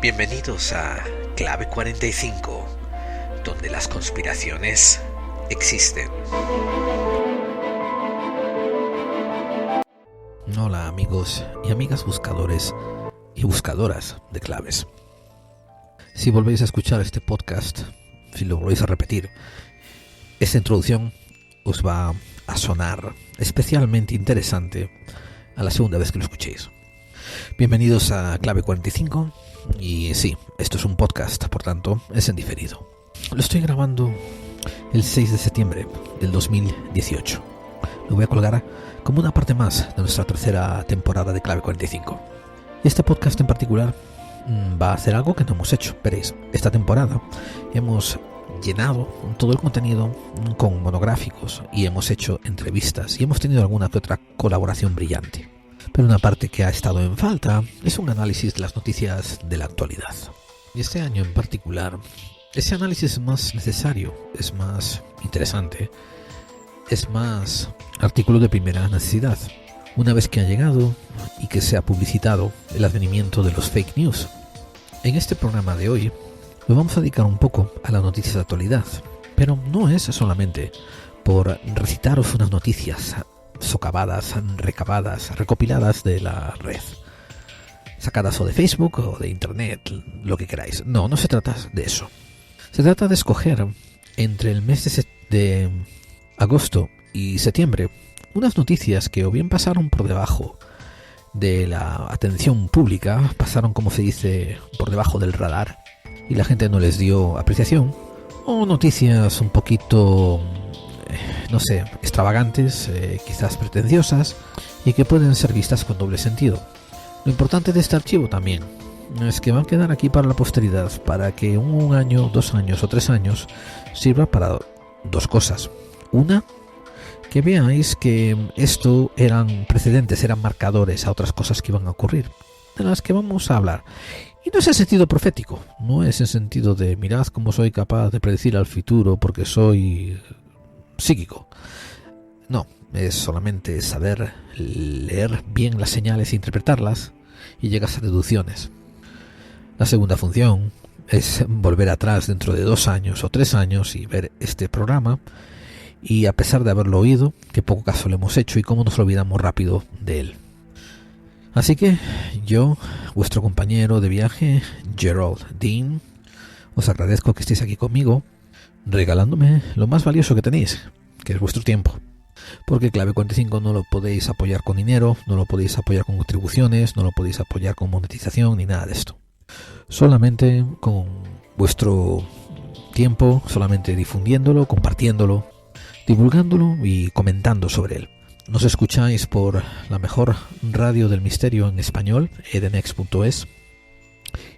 Bienvenidos a Clave 45, donde las conspiraciones existen. Hola amigos y amigas buscadores y buscadoras de claves. Si volvéis a escuchar este podcast, si lo volvéis a repetir, esta introducción os va a sonar especialmente interesante a la segunda vez que lo escuchéis. Bienvenidos a Clave 45 y sí, esto es un podcast, por tanto es en diferido. Lo estoy grabando el 6 de septiembre del 2018. Lo voy a colgar como una parte más de nuestra tercera temporada de Clave 45. Y este podcast en particular va a hacer algo que no hemos hecho. Veréis, esta temporada hemos llenado todo el contenido con monográficos y hemos hecho entrevistas y hemos tenido alguna que otra colaboración brillante. Pero una parte que ha estado en falta es un análisis de las noticias de la actualidad. Y este año en particular, ese análisis es más necesario, es más interesante, es más artículo de primera necesidad. Una vez que ha llegado y que se ha publicitado el advenimiento de los fake news. En este programa de hoy nos vamos a dedicar un poco a las noticias de actualidad, pero no es solamente por recitaros unas noticias socavadas, recabadas, recopiladas de la red, sacadas o de Facebook o de Internet, lo que queráis. No se trata de eso. Se trata de escoger entre el mes de agosto y septiembre unas noticias que o bien pasaron por debajo de la atención pública, pasaron, como se dice, por debajo del radar y la gente no les dio apreciación, o noticias un poquito, extravagantes, quizás pretenciosas, y que pueden ser vistas con doble sentido. Lo importante de este archivo también es que van a quedar aquí para la posteridad, para que un año, 2 años o 3 años sirva para dos cosas. Una, que veáis que esto eran precedentes, eran marcadores a otras cosas que iban a ocurrir, de las que vamos a hablar. Y no es en sentido profético, no es en sentido de mirad cómo soy capaz de predecir al futuro porque soy psíquico. No, es solamente saber leer bien las señales e interpretarlas y llegas a deducciones. La segunda función es volver atrás dentro de 2 años o 3 años y ver este programa y, a pesar de haberlo oído, qué poco caso le hemos hecho y cómo nos olvidamos rápido de él. Así que yo, vuestro compañero de viaje, Gerald Dean, os agradezco que estéis aquí conmigo, regalándome lo más valioso que tenéis, que es vuestro tiempo. Porque Clave 45 no lo podéis apoyar con dinero, no lo podéis apoyar con contribuciones, no lo podéis apoyar con monetización ni nada de esto. Solamente con vuestro tiempo, solamente difundiéndolo, compartiéndolo, divulgándolo y comentando sobre él. Nos escucháis por la mejor radio del misterio en español, edenex.es,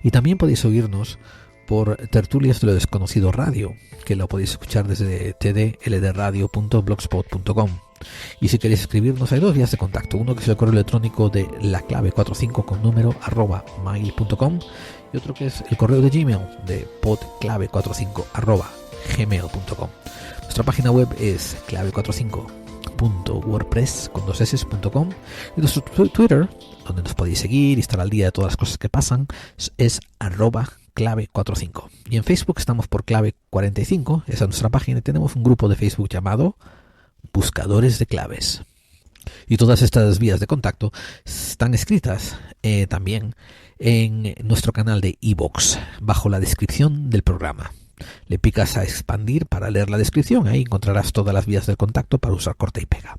y también podéis oírnos por Tertulias de lo Desconocido Radio, que lo podéis escuchar desde tdldradio.blogspot.com. Y si queréis escribirnos, hay 2 vías de contacto. Uno que es el correo electrónico de laclave45 con número @mail.com, y otro que es el correo de Gmail de podclave45 @gmail.com. Nuestra página web es clave45.wordpress.com y nuestro Twitter, donde nos podéis seguir y estar al día de todas las cosas que pasan, es @clave45. Y en Facebook estamos por Clave 45, esa es nuestra página, y tenemos un grupo de Facebook llamado Buscadores de Claves. Y todas estas vías de contacto están escritas también en nuestro canal de iVoox, bajo la descripción del programa. Le picas a expandir para leer la descripción, ahí encontrarás todas las vías de contacto para usar corta y pega.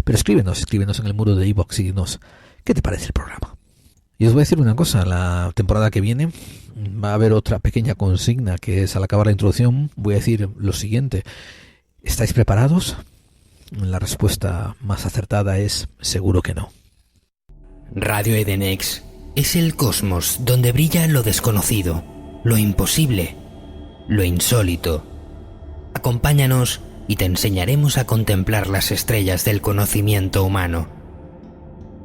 Pero escríbenos en el muro de iVoox y dinos qué te parece el programa. Y os voy a decir una cosa, la temporada que viene va a haber otra pequeña consigna, que es, al acabar la introducción, voy a decir lo siguiente: ¿estáis preparados? La respuesta más acertada es seguro que no. Radio Edenex es el cosmos donde brilla lo desconocido, lo imposible, lo insólito. Acompáñanos y te enseñaremos a contemplar las estrellas del conocimiento humano.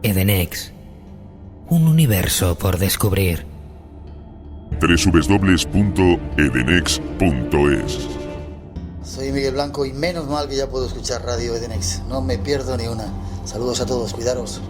Edenex, un universo por descubrir. www.edenex.es. Soy Miguel Blanco y menos mal que ya puedo escuchar Radio Edenex. No me pierdo ni una. Saludos a todos, cuidaros.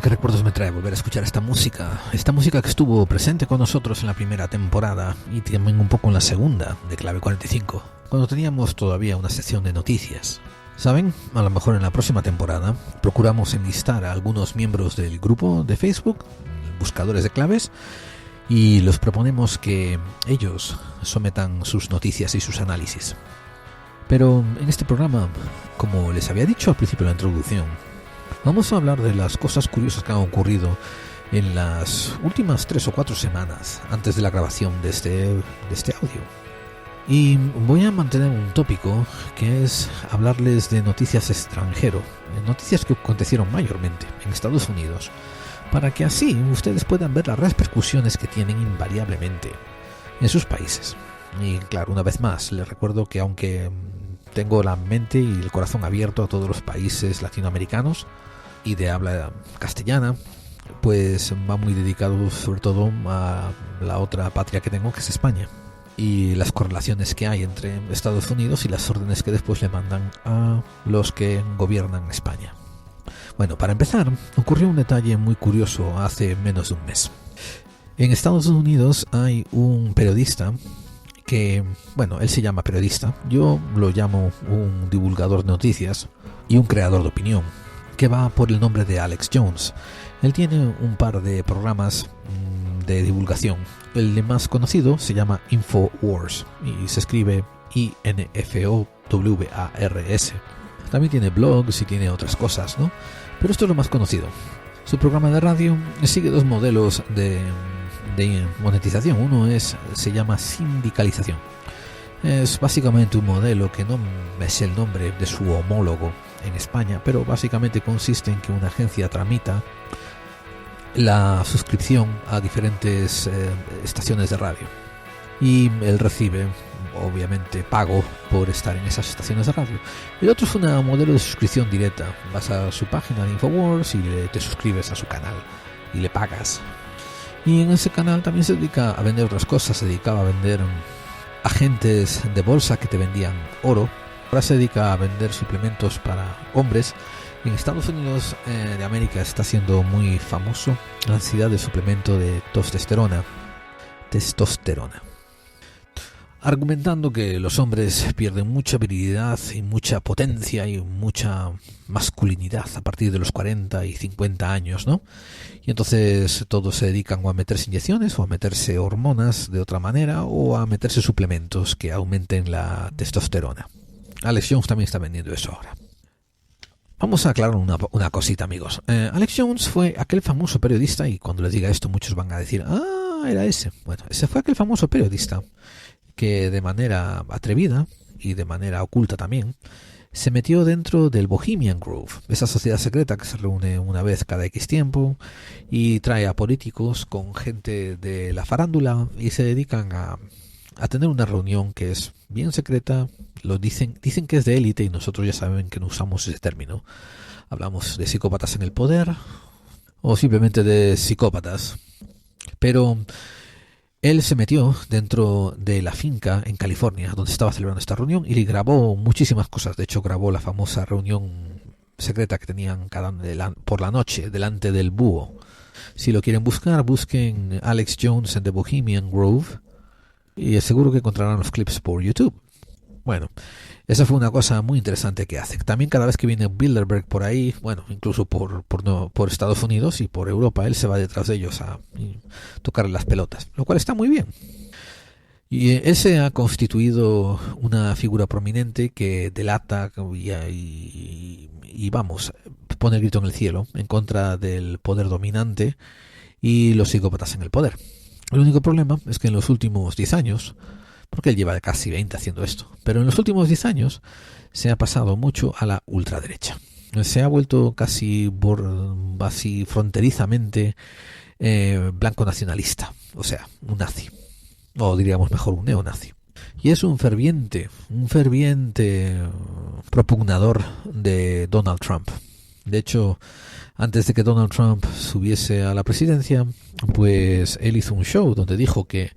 Qué recuerdos me trae volver a escuchar esta música que estuvo presente con nosotros en la primera temporada y también un poco en la segunda de Clave 45, cuando teníamos todavía una sección de noticias. ¿Saben? A lo mejor en la próxima temporada procuramos enlistar a algunos miembros del grupo de Facebook, Buscadores de Claves, y los proponemos que ellos sometan sus noticias y sus análisis. Pero en este programa, como les había dicho al principio de la introducción, vamos a hablar de las cosas curiosas que han ocurrido en las últimas 3 o 4 semanas antes de la grabación de este audio. Y voy a mantener un tópico que es hablarles de noticias extranjero, noticias que acontecieron mayormente en Estados Unidos, para que así ustedes puedan ver las repercusiones que tienen invariablemente en sus países. Y claro, una vez más, les recuerdo que aunque tengo la mente y el corazón abierto a todos los países latinoamericanos y de habla castellana, pues va muy dedicado sobre todo a la otra patria que tengo, que es España, y las correlaciones que hay entre Estados Unidos y las órdenes que después le mandan a los que gobiernan España. Bueno, para empezar, ocurrió un detalle muy curioso hace menos de un mes. En Estados Unidos hay un periodista que, bueno, él se llama periodista, yo lo llamo un divulgador de noticias y un creador de opinión, que va por el nombre de Alex Jones. Él tiene un par de programas de divulgación. El más conocido se llama InfoWars y se escribe INFOWARS. También tiene blogs y tiene otras cosas, ¿no? Pero esto es lo más conocido. Su programa de radio sigue dos modelos de monetización. Uno se llama sindicalización. Es básicamente un modelo que no me sé el nombre de su homólogo en España, pero básicamente consiste en que una agencia tramita la suscripción a diferentes estaciones de radio y él recibe obviamente pago por estar en esas estaciones de radio. El otro es un modelo de suscripción directa. Vas a su página de InfoWars y te suscribes a su canal y le pagas. Y en ese canal también se dedica a vender otras cosas. Se dedicaba a vender agentes de bolsa que te vendían oro. Ahora se dedica a vender suplementos para hombres. En Estados Unidos de América está siendo muy famoso la necesidad de suplemento de testosterona, argumentando que los hombres pierden mucha virilidad y mucha potencia y mucha masculinidad a partir de los 40 y 50 años, ¿no? Y entonces todos se dedican o a meterse inyecciones o a meterse hormonas de otra manera o a meterse suplementos que aumenten la testosterona. Alex Jones también está vendiendo eso ahora. Vamos a aclarar una cosita, amigos. Alex Jones fue aquel famoso periodista, y cuando les diga esto muchos van a decir, era ese. Bueno, ese fue aquel famoso periodista que de manera atrevida y de manera oculta también se metió dentro del Bohemian Grove, esa sociedad secreta que se reúne una vez cada X tiempo y trae a políticos con gente de la farándula y se dedican a tener una reunión que es bien secreta. Lo dicen que es de élite y nosotros ya saben que no usamos ese término. Hablamos de psicópatas en el poder o simplemente de psicópatas. Pero él se metió dentro de la finca en California donde estaba celebrando esta reunión y grabó muchísimas cosas. De hecho, grabó la famosa reunión secreta que tenían por la noche delante del búho. Si lo quieren buscar, busquen Alex Jones and the Bohemian Grove y seguro que encontrarán los clips por YouTube. Bueno, esa fue una cosa muy interesante que hace. También cada vez que viene Bilderberg por ahí, bueno, incluso por Estados Unidos y por Europa, él se va detrás de ellos a tocarle las pelotas, lo cual está muy bien. Y él se ha constituido una figura prominente que delata y vamos, pone el grito en el cielo en contra del poder dominante y los psicópatas en el poder. El único problema es que en los últimos 10 años, porque él lleva casi 20 haciendo esto, pero en los últimos 10 años se ha pasado mucho a la ultraderecha. Se ha vuelto casi fronterizamente blanco nacionalista, o sea, un nazi, o diríamos mejor un neonazi. Y es un ferviente propugnador de Donald Trump. De hecho, antes de que Donald Trump subiese a la presidencia, pues él hizo un show donde dijo que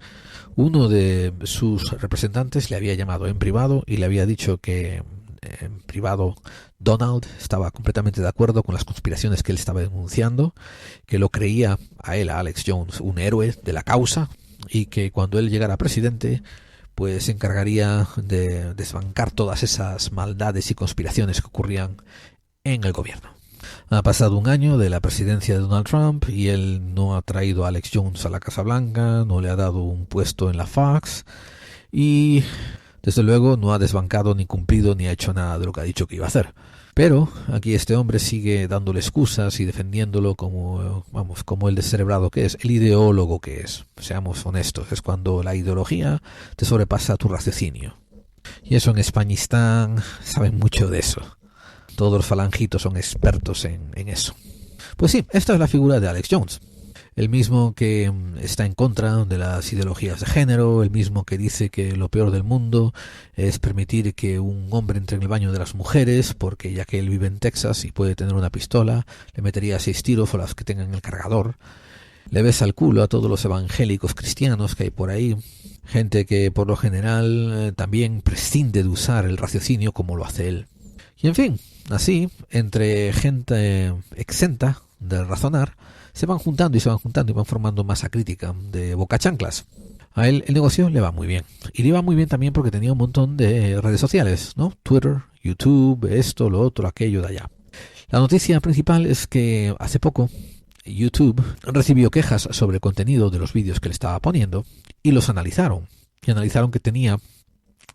uno de sus representantes le había llamado en privado y le había dicho que en privado, Donald estaba completamente de acuerdo con las conspiraciones que él estaba denunciando, que lo creía a él, a Alex Jones, un héroe de la causa, y que cuando él llegara presidente, pues se encargaría de desbancar todas esas maldades y conspiraciones que ocurrían en el gobierno. Ha pasado un año de la presidencia de Donald Trump y él no ha traído a Alex Jones a la Casa Blanca, no le ha dado un puesto en la Fox y desde luego no ha desbancado ni cumplido ni ha hecho nada de lo que ha dicho que iba a hacer. Pero aquí este hombre sigue dándole excusas y defendiéndolo como el descerebrado que es, el ideólogo que es. Seamos honestos, es cuando la ideología te sobrepasa tu raciocinio. Y eso en Españistán saben mucho de eso. Todos los falangitos son expertos en eso. Pues sí, esta es la figura de Alex Jones. El mismo que está en contra de las ideologías de género, el mismo que dice que lo peor del mundo es permitir que un hombre entre en el baño de las mujeres, porque ya que él vive en Texas y puede tener una pistola, le metería 6 tiros o las que tengan el cargador. Le besa el culo a todos los evangélicos cristianos que hay por ahí, gente que por lo general también prescinde de usar el raciocinio como lo hace él. Y en fin, así, entre gente exenta de razonar, se van juntando y van formando masa crítica de bocachanclas. A él el negocio le va muy bien. Y le va muy bien también porque tenía un montón de redes sociales, ¿no? Twitter, YouTube, esto, lo otro, aquello de allá. La noticia principal es que hace poco YouTube recibió quejas sobre el contenido de los vídeos que le estaba poniendo y los analizaron. Y analizaron que tenía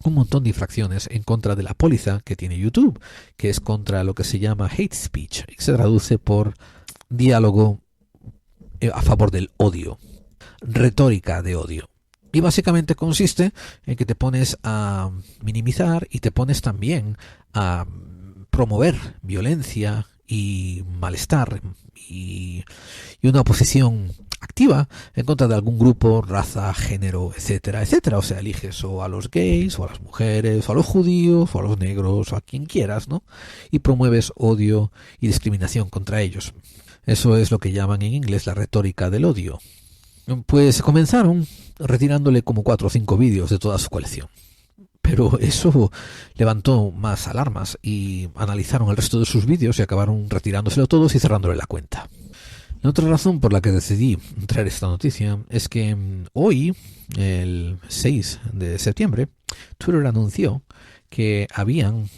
un montón de infracciones en contra de la póliza que tiene YouTube, que es contra lo que se llama hate speech, y se traduce por diálogo a favor del odio, retórica de odio. Y básicamente consiste en que te pones a minimizar y te pones también a promover violencia y malestar y una oposición activa en contra de algún grupo, raza, género, etcétera, etcétera. O sea, eliges o a los gays, o a las mujeres, o a los judíos, o a los negros, o a quien quieras, ¿no? Y promueves odio y discriminación contra ellos. Eso es lo que llaman en inglés la retórica del odio. Pues comenzaron retirándole como 4 o 5 vídeos de toda su colección. Pero eso levantó más alarmas y analizaron el resto de sus vídeos y acabaron retirándoselo todos y cerrándole la cuenta. La otra razón por la que decidí traer esta noticia es que hoy, el 6 de septiembre, Twitter anunció que habían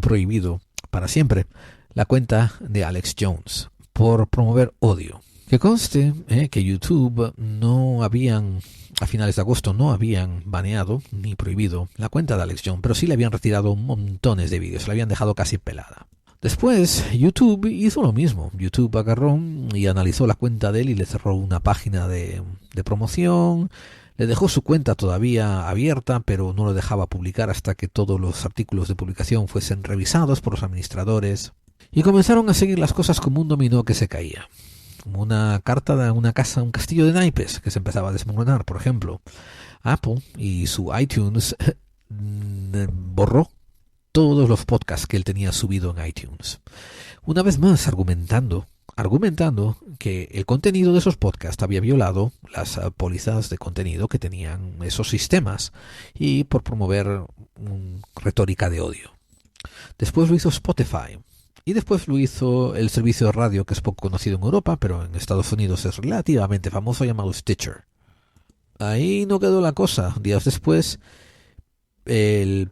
prohibido para siempre la cuenta de Alex Jones por promover odio. Que conste que YouTube a finales de agosto no habían baneado ni prohibido la cuenta de Alex Jones, pero sí le habían retirado montones de vídeos, la habían dejado casi pelada. Después YouTube hizo lo mismo. YouTube agarró y analizó la cuenta de él y le cerró una página de promoción. Le dejó su cuenta todavía abierta, pero no lo dejaba publicar hasta que todos los artículos de publicación fuesen revisados por los administradores. Y comenzaron a seguir las cosas como un dominó que se caía. Como una carta de una casa, un castillo de naipes que se empezaba a desmoronar. Por ejemplo, Apple y su iTunes borró todos los podcasts que él tenía subido en iTunes. Una vez más argumentando que el contenido de esos podcasts había violado las pólizas de contenido que tenían esos sistemas y por promover retórica de odio. Después lo hizo Spotify. Y después lo hizo el servicio de radio que es poco conocido en Europa, pero en Estados Unidos es relativamente famoso, llamado Stitcher. Ahí no quedó la cosa. Días después, la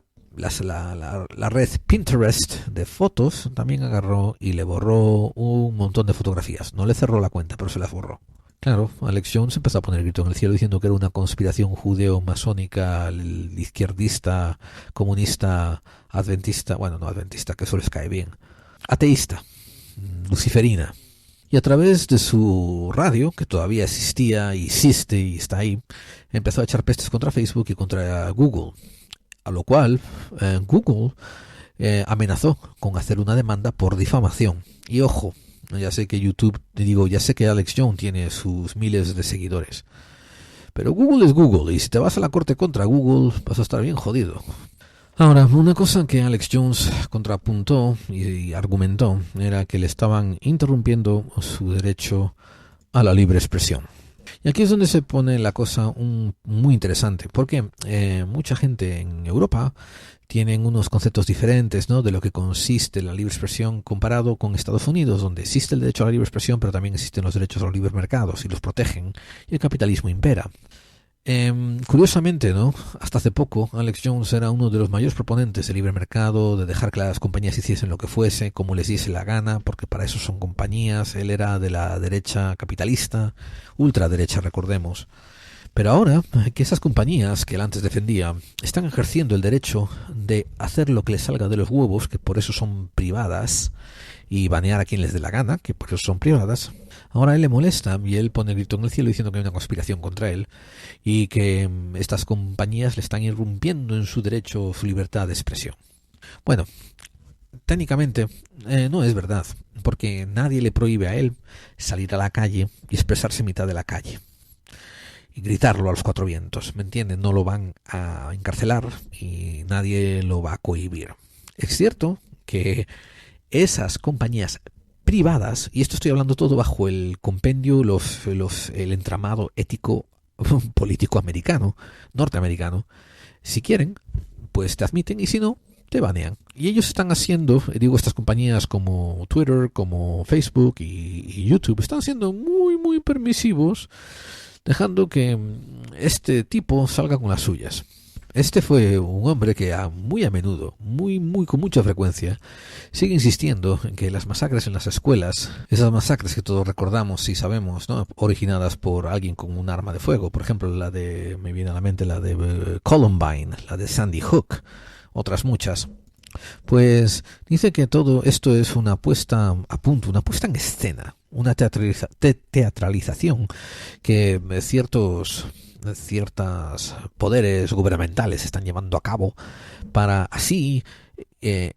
red Pinterest de fotos también agarró y le borró un montón de fotografías. No le cerró la cuenta, pero se las borró. Claro, Alex Jones empezó a poner el grito en el cielo diciendo que era una conspiración judeo-masónica, izquierdista, comunista, adventista, bueno, no adventista, que eso les cae bien, ateísta, luciferina. Y a través de su radio, que todavía existía y existe y está ahí, empezó a echar pestes contra Facebook y contra Google. A lo cual Google amenazó con hacer una demanda por difamación. Y ojo, ya sé que ya sé que Alex Jones tiene sus miles de seguidores. Pero Google es Google, y si te vas a la corte contra Google, vas a estar bien jodido. Ahora, una cosa que Alex Jones contrapuntó y argumentó era que le estaban interrumpiendo su derecho a la libre expresión. Y aquí es donde se pone la cosa muy interesante, porque mucha gente en Europa tienen unos conceptos diferentes, ¿no?, de lo que consiste la libre expresión comparado con Estados Unidos, donde existe el derecho a la libre expresión, pero también existen los derechos a los libres mercados y los protegen, y el capitalismo impera. Curiosamente, ¿no?, hasta hace poco Alex Jones era uno de los mayores proponentes del libre mercado, de dejar que las compañías hiciesen lo que fuese, como les diese la gana, porque para eso son compañías. Él era de la derecha capitalista, ultraderecha, recordemos. Pero ahora que esas compañías que él antes defendía están ejerciendo el derecho de hacer lo que les salga de los huevos, que por eso son privadas, y banear a quien les dé la gana, que por eso son privadas, ahora a él le molesta y él pone el grito en el cielo diciendo que hay una conspiración contra él y que estas compañías le están irrumpiendo en su derecho, su libertad de expresión. Bueno, técnicamente no es verdad, porque nadie le prohíbe a él salir a la calle y expresarse en mitad de la calle y gritarlo a los cuatro vientos, ¿me entienden? No lo van a encarcelar y nadie lo va a cohibir. Es cierto que esas compañías privadas, y esto estoy hablando todo bajo el compendio, el entramado ético político americano, norteamericano, si quieren, pues te admiten, y si no, te banean. Y ellos están haciendo, digo, estas compañías como Twitter, como Facebook y YouTube, están siendo muy, muy permisivos, dejando que este tipo salga con las suyas. Este fue un hombre que muy a menudo, con mucha frecuencia, sigue insistiendo en que las masacres en las escuelas, esas masacres que todos recordamos y sabemos, ¿no?, originadas por alguien con un arma de fuego, por ejemplo, me viene a la mente la de Columbine, la de Sandy Hook, otras muchas, pues dice que todo esto es una puesta a punto, una puesta en escena, una teatralización que ciertos poderes gubernamentales están llevando a cabo para así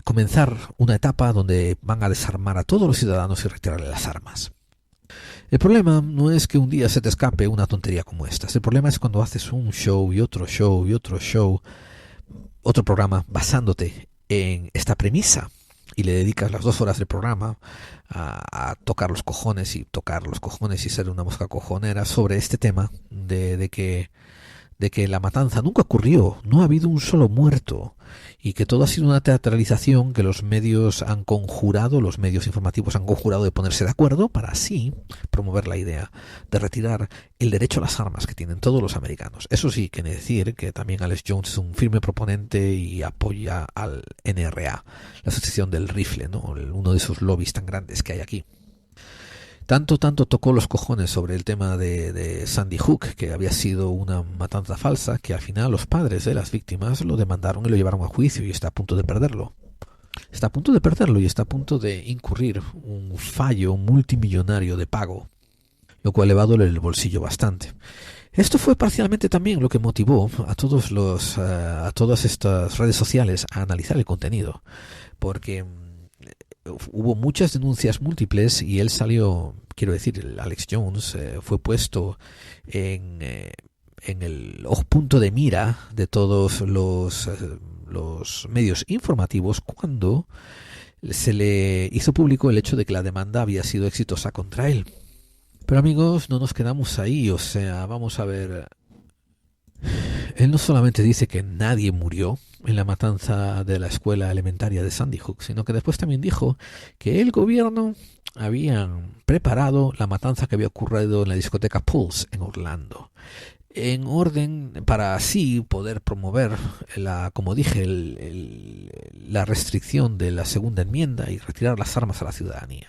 comenzar una etapa donde van a desarmar a todos los ciudadanos y retirarle las armas. El problema no es que un día se te escape una tontería como esta. El problema es cuando haces un show y otro show y otro show, otro programa basándote en esta premisa y le dedicas las 2 horas del programa a tocar los cojones y ser una mosca cojonera sobre este tema de que la matanza nunca ocurrió, no ha habido un solo muerto y que todo ha sido una teatralización que los medios informativos han conjurado de ponerse de acuerdo para así promover la idea de retirar el derecho a las armas que tienen todos los americanos. Eso sí, que decir que también Alex Jones es un firme proponente y apoya al NRA, la Asociación del Rifle, ¿no?, uno de esos lobbies tan grandes que hay aquí. Tanto tocó los cojones sobre el tema de Sandy Hook, que había sido una matanza falsa, que al final los padres de las víctimas lo demandaron y lo llevaron a juicio y está a punto de perderlo. Está a punto de perderlo y está a punto de incurrir un fallo multimillonario de pago, lo cual le va a doler el bolsillo bastante. Esto fue parcialmente también lo que motivó a todas estas redes sociales a analizar el contenido, porque hubo muchas denuncias múltiples y él salió, Alex Jones fue puesto en el punto de mira de todos los medios informativos cuando se le hizo público el hecho de que la demanda había sido exitosa contra él. Pero amigos, no nos quedamos ahí, vamos a ver. Él no solamente dice que nadie murió en la matanza de la escuela elementaria de Sandy Hook, sino que después también dijo que el gobierno había preparado la matanza que había ocurrido en la discoteca Pulse en Orlando, en orden para así poder promover como dije, la restricción de la segunda enmienda y retirar las armas a la ciudadanía.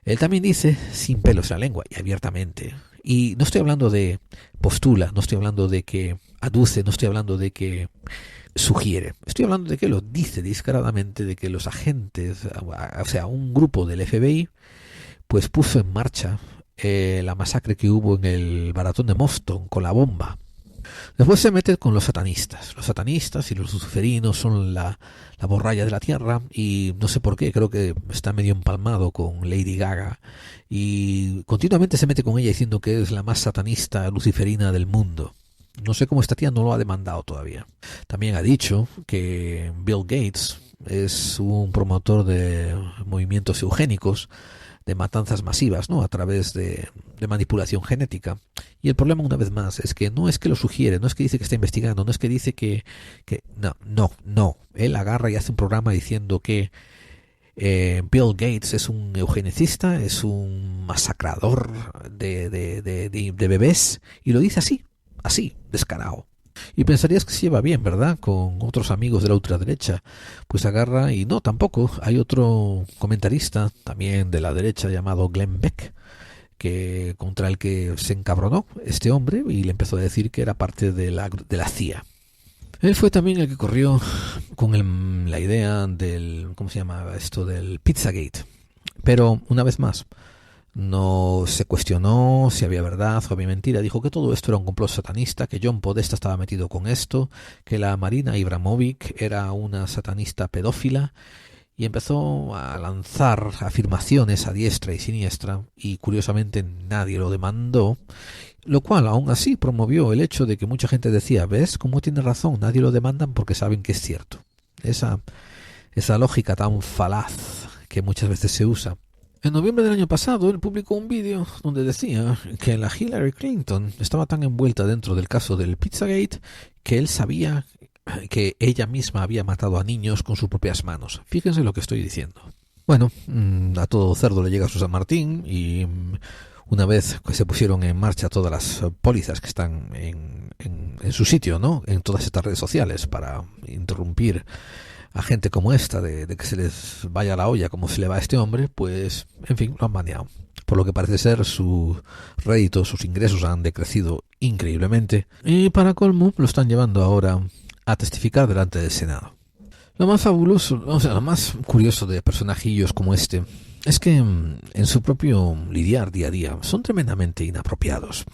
Él también dice, sin pelos en la lengua y abiertamente, y no estoy hablando de postula, no estoy hablando de que aduce, no estoy hablando de que sugiere, estoy hablando de que lo dice descaradamente, de que los agentes, un grupo del FBI, pues puso en marcha la masacre que hubo en el maratón de Boston con la bomba. Después se mete con los satanistas. Los satanistas y los luciferinos son la borralla de la tierra y no sé por qué, creo que está medio empalmado con Lady Gaga y continuamente se mete con ella diciendo que es la más satanista luciferina del mundo. No sé cómo esta tía no lo ha demandado todavía. También ha dicho que Bill Gates es un promotor de movimientos eugénicos de matanzas masivas, ¿no? A través de manipulación genética. Y el problema, una vez más, es que no es que lo sugiere, no es que dice que está investigando, no es que dice que no. Él agarra y hace un programa diciendo que Bill Gates es un eugenicista, es un masacrador de bebés, y lo dice así, descarado. Y pensarías que se lleva bien, ¿verdad?, con otros amigos de la ultraderecha. Pues agarra y no, tampoco. Hay otro comentarista también de la derecha llamado Glenn Beck, contra el que se encabronó este hombre y le empezó a decir que era parte de la CIA. Él fue también el que corrió con la idea del, ¿cómo se llamaba esto?, del Pizzagate. Pero, una vez más, no se cuestionó si había verdad o había mentira. Dijo que todo esto era un complot satanista, que John Podesta estaba metido con esto, que la Marina Abramovic era una satanista pedófila, y empezó a lanzar afirmaciones a diestra y siniestra, y curiosamente nadie lo demandó, lo cual aún así promovió el hecho de que mucha gente decía, ¿ves cómo tiene razón? Nadie lo demandan porque saben que es cierto. Esa lógica tan falaz que muchas veces se usa. En noviembre del año pasado, él publicó un vídeo donde decía que la Hillary Clinton estaba tan envuelta dentro del caso del Pizzagate que él sabía que ella misma había matado a niños con sus propias manos. Fíjense lo que estoy diciendo. Bueno, a todo cerdo le llega su San Martín, y una vez que se pusieron en marcha todas las pólizas que están en su sitio, ¿no?, en todas estas redes sociales, para interrumpir a gente como esta de que se les vaya la olla como se le va a este hombre, pues, en fin, lo han baneado. Por lo que parece ser, su rédito, sus ingresos han decrecido increíblemente, y para colmo lo están llevando ahora a testificar delante del Senado. Lo más fabuloso, o sea, lo más curioso de personajillos como este es que en su propio lidiar día a día son tremendamente inapropiados.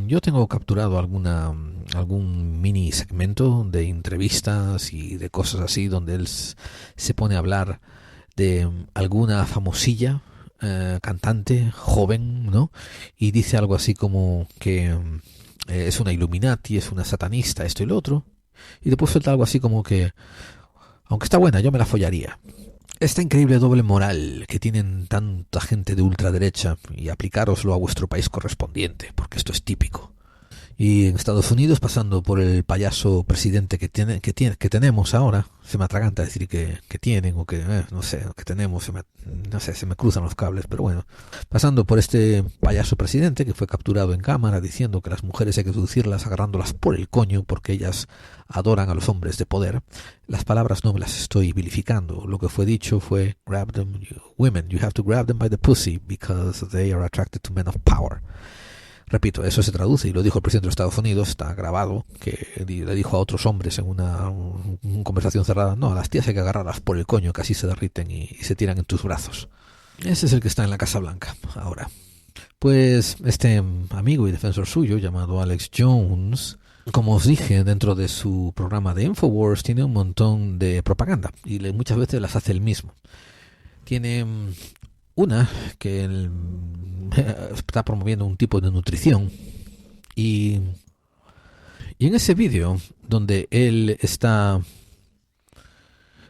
Yo tengo capturado algún mini segmento de entrevistas y de cosas así donde él se pone a hablar de alguna famosilla cantante joven, ¿no? Y dice algo así como que es una Illuminati, es una satanista, esto y lo otro. Y después suelta algo así como que, aunque está buena, yo me la follaría. Esta increíble doble moral que tienen tanta gente de ultraderecha, y aplicároslo a vuestro país correspondiente, porque esto es típico. Y en Estados Unidos, pasando por el payaso presidente que tenemos ahora, se me atraganta decir que tienen, o que, no sé, que tenemos, se me cruzan los cables, pero bueno. Pasando por este payaso presidente que fue capturado en cámara diciendo que las mujeres hay que seducirlas agarrándolas por el coño porque ellas adoran a los hombres de poder. Las palabras no me las estoy vilificando. Lo que fue dicho fue, grab them, women, you have to grab them by the pussy because they are attracted to men of power. Repito, eso se traduce, y lo dijo el presidente de los Estados Unidos, está grabado, que le dijo a otros hombres en una conversación cerrada, no, a las tías hay que agarrarlas por el coño, que así se derriten y se tiran en tus brazos. Ese es el que está en la Casa Blanca ahora. Pues este amigo y defensor suyo, llamado Alex Jones, como os dije, dentro de su programa de Infowars, tiene un montón de propaganda, y muchas veces las hace él mismo. Tiene una que está promoviendo un tipo de nutrición, y en ese vídeo donde él está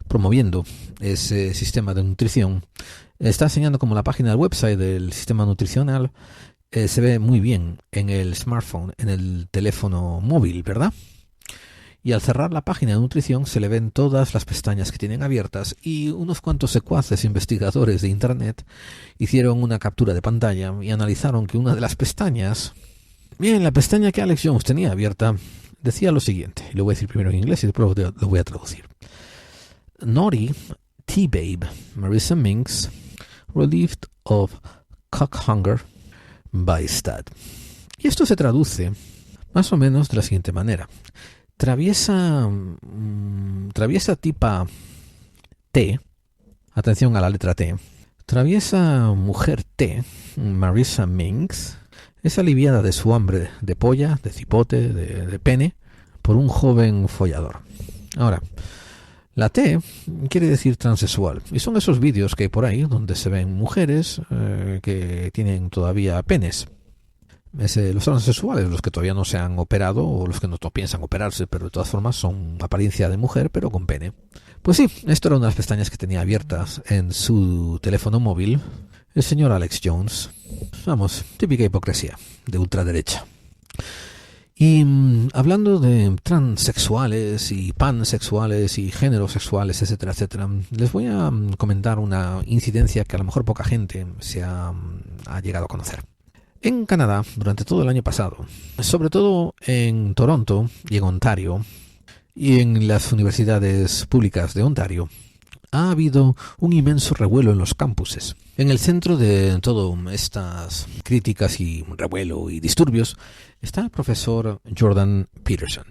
promoviendo ese sistema de nutrición, está enseñando como la página del website del sistema nutricional se ve muy bien en el smartphone, en el teléfono móvil, ¿verdad? Y al cerrar la página de nutrición se le ven todas las pestañas que tienen abiertas, y unos cuantos secuaces investigadores de internet hicieron una captura de pantalla y analizaron que una de las pestañas, bien, la pestaña que Alex Jones tenía abierta, decía lo siguiente, y lo voy a decir primero en inglés y después lo voy a traducir. Naughty T-Babe Marissa Minks relieved of cock hunger by stud. Y esto se traduce más o menos de la siguiente manera. Traviesa tipa T, atención a la letra T, traviesa mujer T, Marissa Minks, es aliviada de su hambre de polla, de cipote, de pene, por un joven follador. Ahora, la T quiere decir transexual, y son esos vídeos que hay por ahí donde se ven mujeres que tienen todavía penes. Los transexuales, los que todavía no se han operado o los que no piensan operarse, pero de todas formas son apariencia de mujer pero con pene. Pues sí, esto era una de las pestañas que tenía abiertas en su teléfono móvil, el señor Alex Jones. Vamos, típica hipocresía de ultraderecha. Y hablando de transexuales y pansexuales y géneros sexuales, etcétera, etcétera, les voy a comentar una incidencia que a lo mejor poca gente ha llegado a conocer. En Canadá, durante todo el año pasado, sobre todo en Toronto y en Ontario, y en las universidades públicas de Ontario, ha habido un inmenso revuelo en los campuses. En el centro de todas estas críticas y revuelo y disturbios está el profesor Jordan Peterson.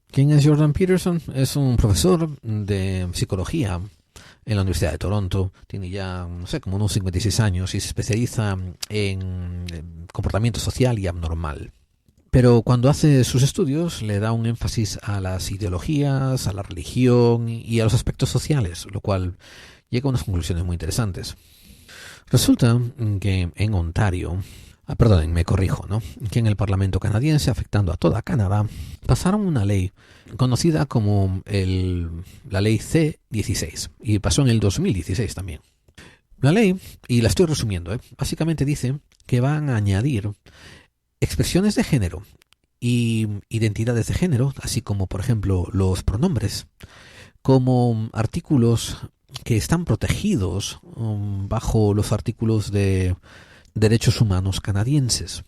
¿Quién es Jordan Peterson? Es un profesor de psicología en la Universidad de Toronto. Tiene ya, no sé, como unos 56 años y se especializa en comportamiento social y abnormal. Pero cuando hace sus estudios le da un énfasis a las ideologías, a la religión y a los aspectos sociales, lo cual llega a unas conclusiones muy interesantes. Resulta que en Ontario, me corrijo, ¿no? Que en el Parlamento canadiense, afectando a toda Canadá, pasaron una ley conocida como la ley C-16 y pasó en el 2016 también. La ley, y la estoy resumiendo, básicamente dice que van a añadir expresiones de género y identidades de género, así como por ejemplo los pronombres, como artículos que están protegidos bajo los artículos de derechos humanos canadienses.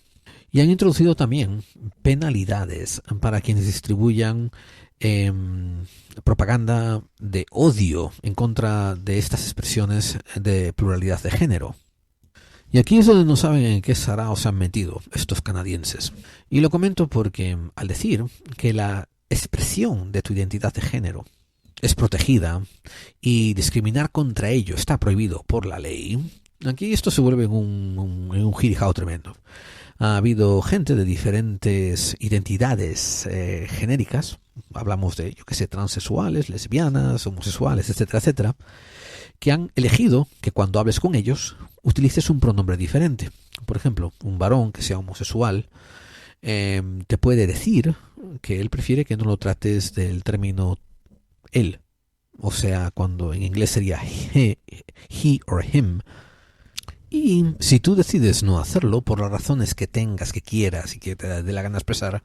Y han introducido también penalidades para quienes distribuyan propaganda de odio en contra de estas expresiones de pluralidad de género. Y aquí es donde no saben en qué sarao se han metido estos canadienses. Y lo comento porque al decir que la expresión de tu identidad de género es protegida y discriminar contra ello está prohibido por la ley, aquí esto se vuelve un jirijao tremendo. Ha habido gente de diferentes identidades genéricas, hablamos de, transexuales, lesbianas, homosexuales, etcétera, etcétera, que han elegido que cuando hables con ellos utilices un pronombre diferente. Por ejemplo, un varón que sea homosexual te puede decir que él prefiere que no lo trates del término él. O sea, cuando en inglés sería he or him. Y si tú decides no hacerlo por las razones que tengas, que quieras y que te dé la gana expresar,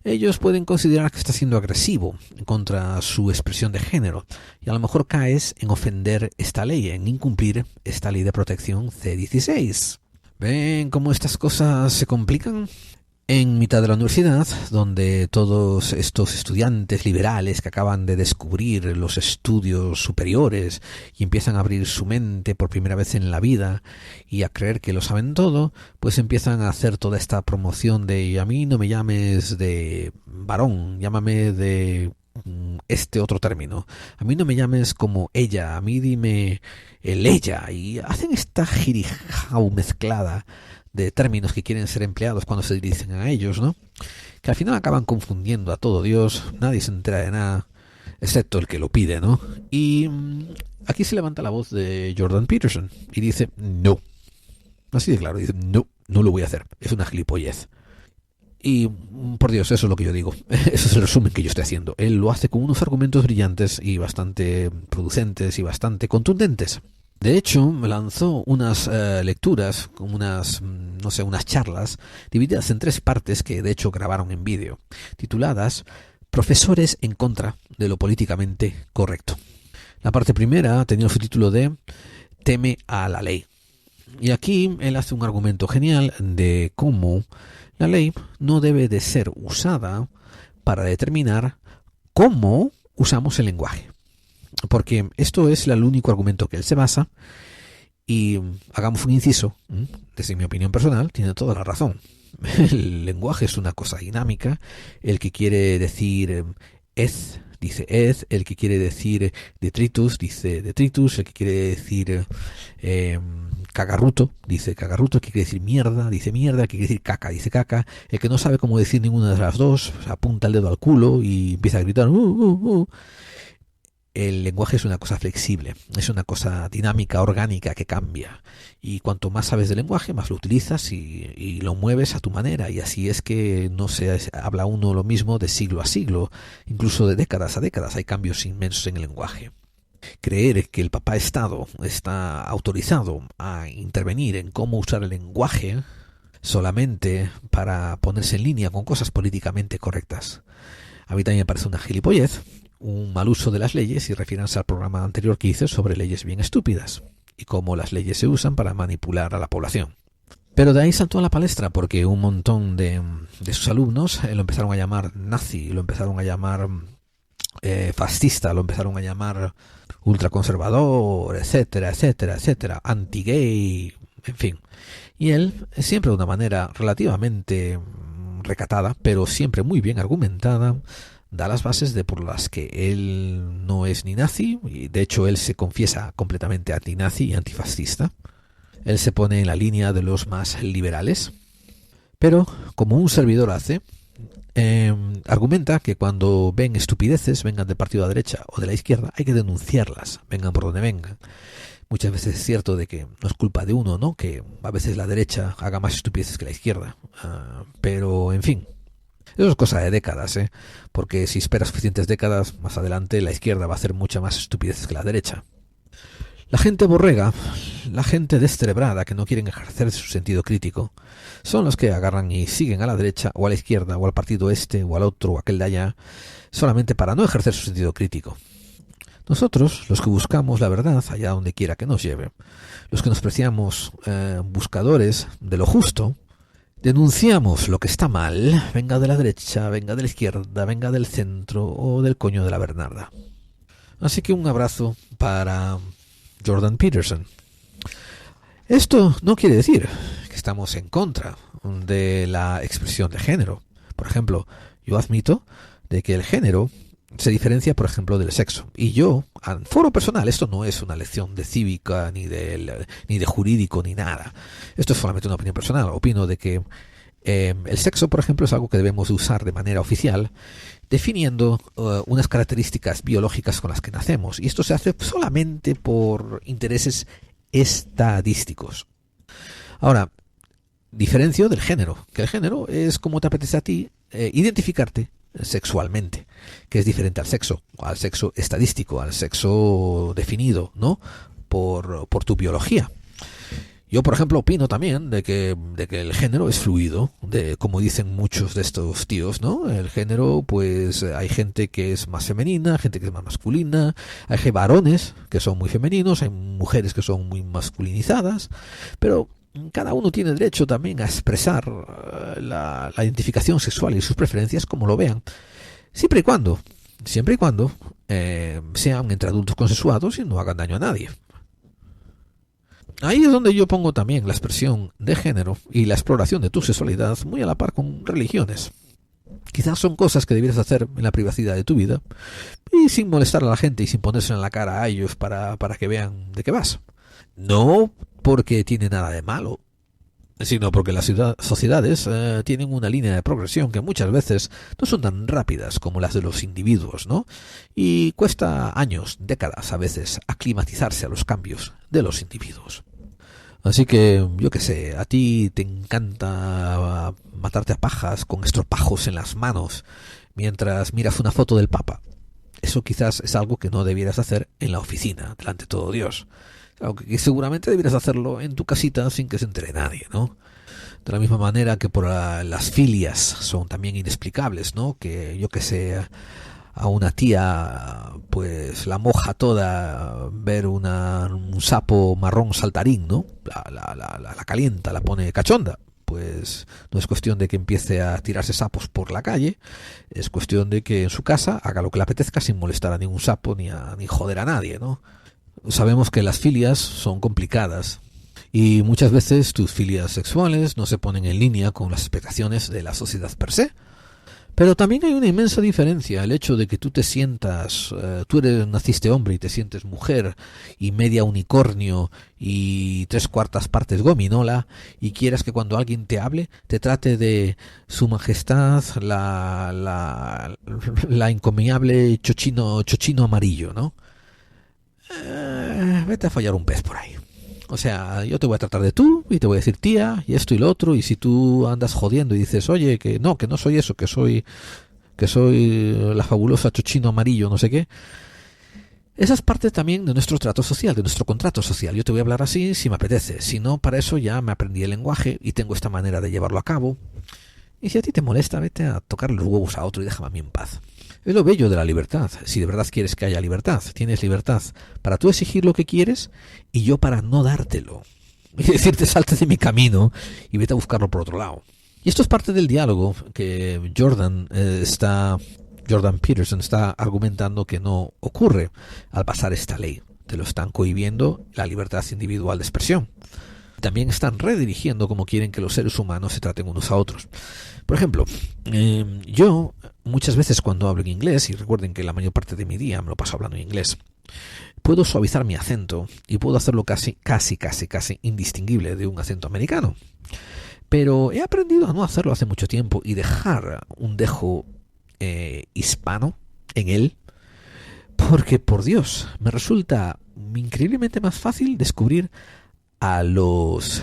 ellos pueden considerar que estás siendo agresivo contra su expresión de género. Y a lo mejor caes en ofender esta ley, en incumplir esta ley de protección C-16. ¿Ven cómo estas cosas se complican? En mitad de la universidad, donde todos estos estudiantes liberales que acaban de descubrir los estudios superiores y empiezan a abrir su mente por primera vez en la vida y a creer que lo saben todo, pues empiezan a hacer toda esta promoción de a mí no me llames de varón, llámame de este otro término. A mí no me llames como ella, a mí dime el ella. Y hacen esta jirijau mezclada de términos que quieren ser empleados cuando se dirigen a ellos, ¿no? Que al final acaban confundiendo a todo Dios, nadie se entera de nada, excepto el que lo pide, ¿no? Y aquí se levanta la voz de Jordan Peterson y dice, no. Así de claro, dice, no lo voy a hacer, es una gilipollez. Y, por Dios, eso es lo que yo digo, eso es el resumen que yo estoy haciendo. Él lo hace con unos argumentos brillantes y bastante producentes y bastante contundentes. De hecho, me lanzó unas lecturas, unas charlas, divididas en 3 partes que de hecho grabaron en vídeo, tituladas Profesores en contra de lo políticamente correcto. La parte primera tenía el subtítulo de Teme a la ley. Y aquí él hace un argumento genial de cómo la ley no debe de ser usada para determinar cómo usamos el lenguaje. Porque esto es el único argumento que él se basa y hagamos un inciso, desde mi opinión personal, tiene toda la razón. El lenguaje es una cosa dinámica, el que quiere decir ez, dice ez, el que quiere decir detritus, dice detritus, el que quiere decir cagarruto, dice cagarruto, el que quiere decir mierda, dice mierda, el que quiere decir caca, dice caca, el que no sabe cómo decir ninguna de las dos, apunta el dedo al culo y empieza a gritar El lenguaje es una cosa flexible, es una cosa dinámica, orgánica, que cambia. Y cuanto más sabes del lenguaje, más lo utilizas y lo mueves a tu manera. Y así es que no se habla uno lo mismo de siglo a siglo, incluso de décadas a décadas. Hay cambios inmensos en el lenguaje. creer que el papá Estado está autorizado a intervenir en cómo usar el lenguaje solamente para ponerse en línea con cosas políticamente correctas. A mí también me parece una gilipollez, un mal uso de las leyes, y refiéranse al programa anterior que hice sobre leyes bien estúpidas y cómo las leyes se usan para manipular a la población. Pero de ahí saltó a la palestra porque un montón de sus alumnos lo empezaron a llamar nazi, lo empezaron a llamar fascista, lo empezaron a llamar ultraconservador, etcétera, etcétera, etcétera, anti-gay, en fin. Y él, siempre de una manera relativamente recatada, pero siempre muy bien argumentada, da las bases de por las que él no es ni nazi, y de hecho él se confiesa completamente antinazi y antifascista. Él se pone en la línea de los más liberales, pero como un servidor hace, argumenta que cuando ven estupideces, vengan del partido de la derecha o de la izquierda, hay que denunciarlas, vengan por donde vengan. Muchas veces es cierto de que no es culpa de uno, ¿no? Que a veces la derecha haga más estupideces que la izquierda, pero en fin, eso es cosa de décadas, porque si esperas suficientes décadas, más adelante la izquierda va a hacer muchas más estupideces que la derecha. La gente borrega, la gente descerebrada que no quieren ejercer su sentido crítico, son los que agarran y siguen a la derecha o a la izquierda o al partido este o al otro o aquel de allá, solamente para no ejercer su sentido crítico. Nosotros, los que buscamos la verdad allá donde quiera que nos lleve, los que nos preciamos buscadores de lo justo, denunciamos lo que está mal, venga de la derecha, venga de la izquierda, venga del centro o del coño de la Bernarda. Así que un abrazo para Jordan Peterson. Esto no quiere decir que estamos en contra de la expresión de género. Por ejemplo, yo admito de que el género se diferencia, por ejemplo, del sexo. Y yo, en foro personal, esto no es una lección de cívica, ni de jurídico, ni nada. Esto es solamente una opinión personal. Opino de que el sexo, por ejemplo, es algo que debemos usar de manera oficial, definiendo unas características biológicas con las que nacemos. Y esto se hace solamente por intereses estadísticos. Ahora, diferencio del género, que el género es como te apetece a ti identificarte sexualmente, que es diferente al sexo estadístico, al sexo definido, ¿no? Por tu biología. Yo, por ejemplo, opino también de que el género es fluido, como dicen muchos de estos tíos, ¿no? El género, pues hay gente que es más femenina, gente que es más masculina, hay varones que son muy femeninos, hay mujeres que son muy masculinizadas, pero cada uno tiene derecho también a expresar la identificación sexual y sus preferencias como lo vean, siempre y cuando sean entre adultos consensuados y no hagan daño a nadie. Ahí es donde yo pongo también la expresión de género y la exploración de tu sexualidad muy a la par con religiones. Quizás son cosas que debieras hacer en la privacidad de tu vida y sin molestar a la gente y sin ponerse en la cara a ellos para que vean de qué vas. No porque tiene nada de malo, sino porque las sociedades tienen una línea de progresión que muchas veces no son tan rápidas como las de los individuos, ¿no? Y cuesta años, décadas a veces, aclimatizarse a los cambios de los individuos. Así que, yo qué sé, a ti te encanta matarte a pajas con estropajos en las manos mientras miras una foto del Papa. Eso quizás es algo que no debieras hacer en la oficina, delante de todo Dios. Aunque seguramente debieras hacerlo en tu casita sin que se entere nadie, ¿no? De la misma manera que por las filias son también inexplicables, ¿no? Que yo que sé, a una tía pues la moja toda ver un sapo marrón saltarín, ¿no? La calienta, la pone cachonda. Pues no es cuestión de que empiece a tirarse sapos por la calle, es cuestión de que en su casa haga lo que le apetezca sin molestar a ningún sapo ni joder a nadie, ¿no? Sabemos que las filias son complicadas y muchas veces tus filias sexuales no se ponen en línea con las expectaciones de la sociedad per se. Pero también hay una inmensa diferencia, el hecho de que tú te sientas, naciste hombre y te sientes mujer y media unicornio y 3/4 partes gominola y quieras que cuando alguien te hable te trate de su majestad la encomiable chochino amarillo, ¿no? Vete a fallar un pez por ahí. O sea, yo te voy a tratar de tú y te voy a decir tía y esto y lo otro, y si tú andas jodiendo y dices, oye, que no soy eso, que soy la fabulosa chochino amarillo, no sé qué, Esa es parte también de nuestro trato social, de nuestro contrato social. Yo te voy a hablar así si me apetece. Si no, para eso ya me aprendí el lenguaje y tengo esta manera de llevarlo a cabo. Y si a ti te molesta, vete a tocarle los huevos a otro y déjame a mí en paz. Es lo bello de la libertad. Si de verdad quieres que haya libertad, tienes libertad para tú exigir lo que quieres y yo para no dártelo. Y decirte, salte de mi camino y vete a buscarlo por otro lado. Y esto es parte del diálogo que Jordan Peterson está argumentando que no ocurre al pasar esta ley. Te lo están cohibiendo la libertad individual de expresión. También están redirigiendo cómo quieren que los seres humanos se traten unos a otros. Por ejemplo, yo muchas veces cuando hablo en inglés, y recuerden que la mayor parte de mi día me lo paso hablando en inglés, puedo suavizar mi acento y puedo hacerlo casi indistinguible de un acento americano. Pero he aprendido a no hacerlo hace mucho tiempo y dejar un dejo hispano en él, porque por Dios, me resulta increíblemente más fácil descubrir a los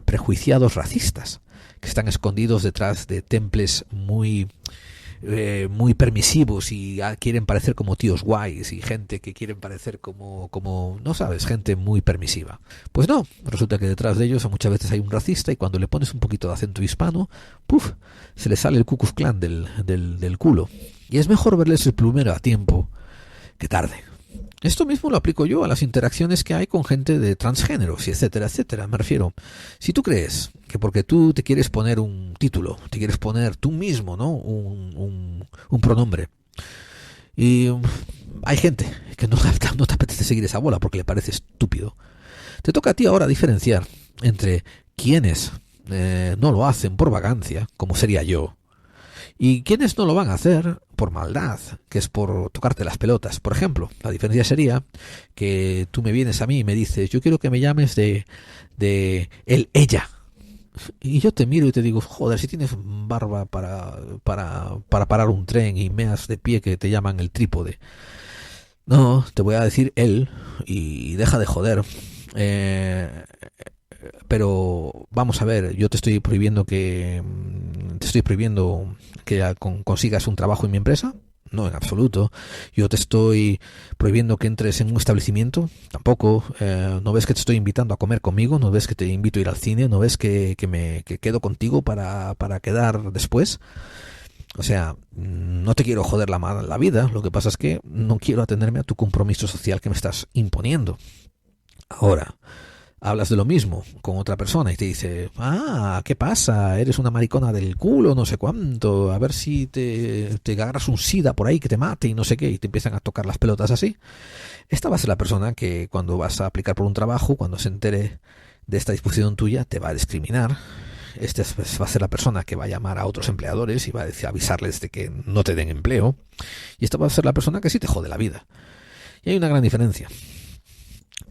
prejuiciados racistas que están escondidos detrás de temples muy permisivos y quieren parecer como tíos guays y gente que quieren parecer como no sabes, gente muy permisiva. Pues no, resulta que detrás de ellos muchas veces hay un racista y cuando le pones un poquito de acento hispano, ¡puf!, se le sale el Ku Klux Klan del culo. Y es mejor verles el plumero a tiempo que tarde. Esto mismo lo aplico yo a las interacciones que hay con gente de transgéneros y etcétera, etcétera. Me refiero, si tú crees que porque tú te quieres poner un título, te quieres poner tú mismo, ¿no?, un pronombre, y hay gente que no te apetece seguir esa bola porque le parece estúpido, te toca a ti ahora diferenciar entre quienes no lo hacen por vagancia, como sería yo, y quienes no lo van a hacer por maldad, que es por tocarte las pelotas. Por ejemplo, la diferencia sería que tú me vienes a mí y me dices, yo quiero que me llames de ella. Y yo te miro y te digo, joder, si tienes barba para parar un tren y meas de pie que te llaman el trípode. No, te voy a decir él y deja de joder. Pero vamos a ver, yo te estoy prohibiendo que consigas un trabajo en mi empresa. No, en absoluto. Yo te estoy prohibiendo que entres en un establecimiento. Tampoco. ¿No ves que te estoy invitando a comer conmigo? ¿No ves que te invito a ir al cine? ¿No ves que quedo contigo para quedar después? O sea, no te quiero joder la vida. Lo que pasa es que no quiero atenderme a tu compromiso social que me estás imponiendo. Ahora, hablas de lo mismo con otra persona y te dice, ¿qué pasa? Eres una maricona del culo, no sé cuánto, a ver si te agarras un sida por ahí que te mate y no sé qué, y te empiezan a tocar las pelotas así. Esta va a ser la persona que cuando vas a aplicar por un trabajo, cuando se entere de esta disposición tuya, te va a discriminar. Esta va a ser la persona que va a llamar a otros empleadores y va a avisarles de que no te den empleo. Y esta va a ser la persona que sí te jode la vida. Y hay una gran diferencia.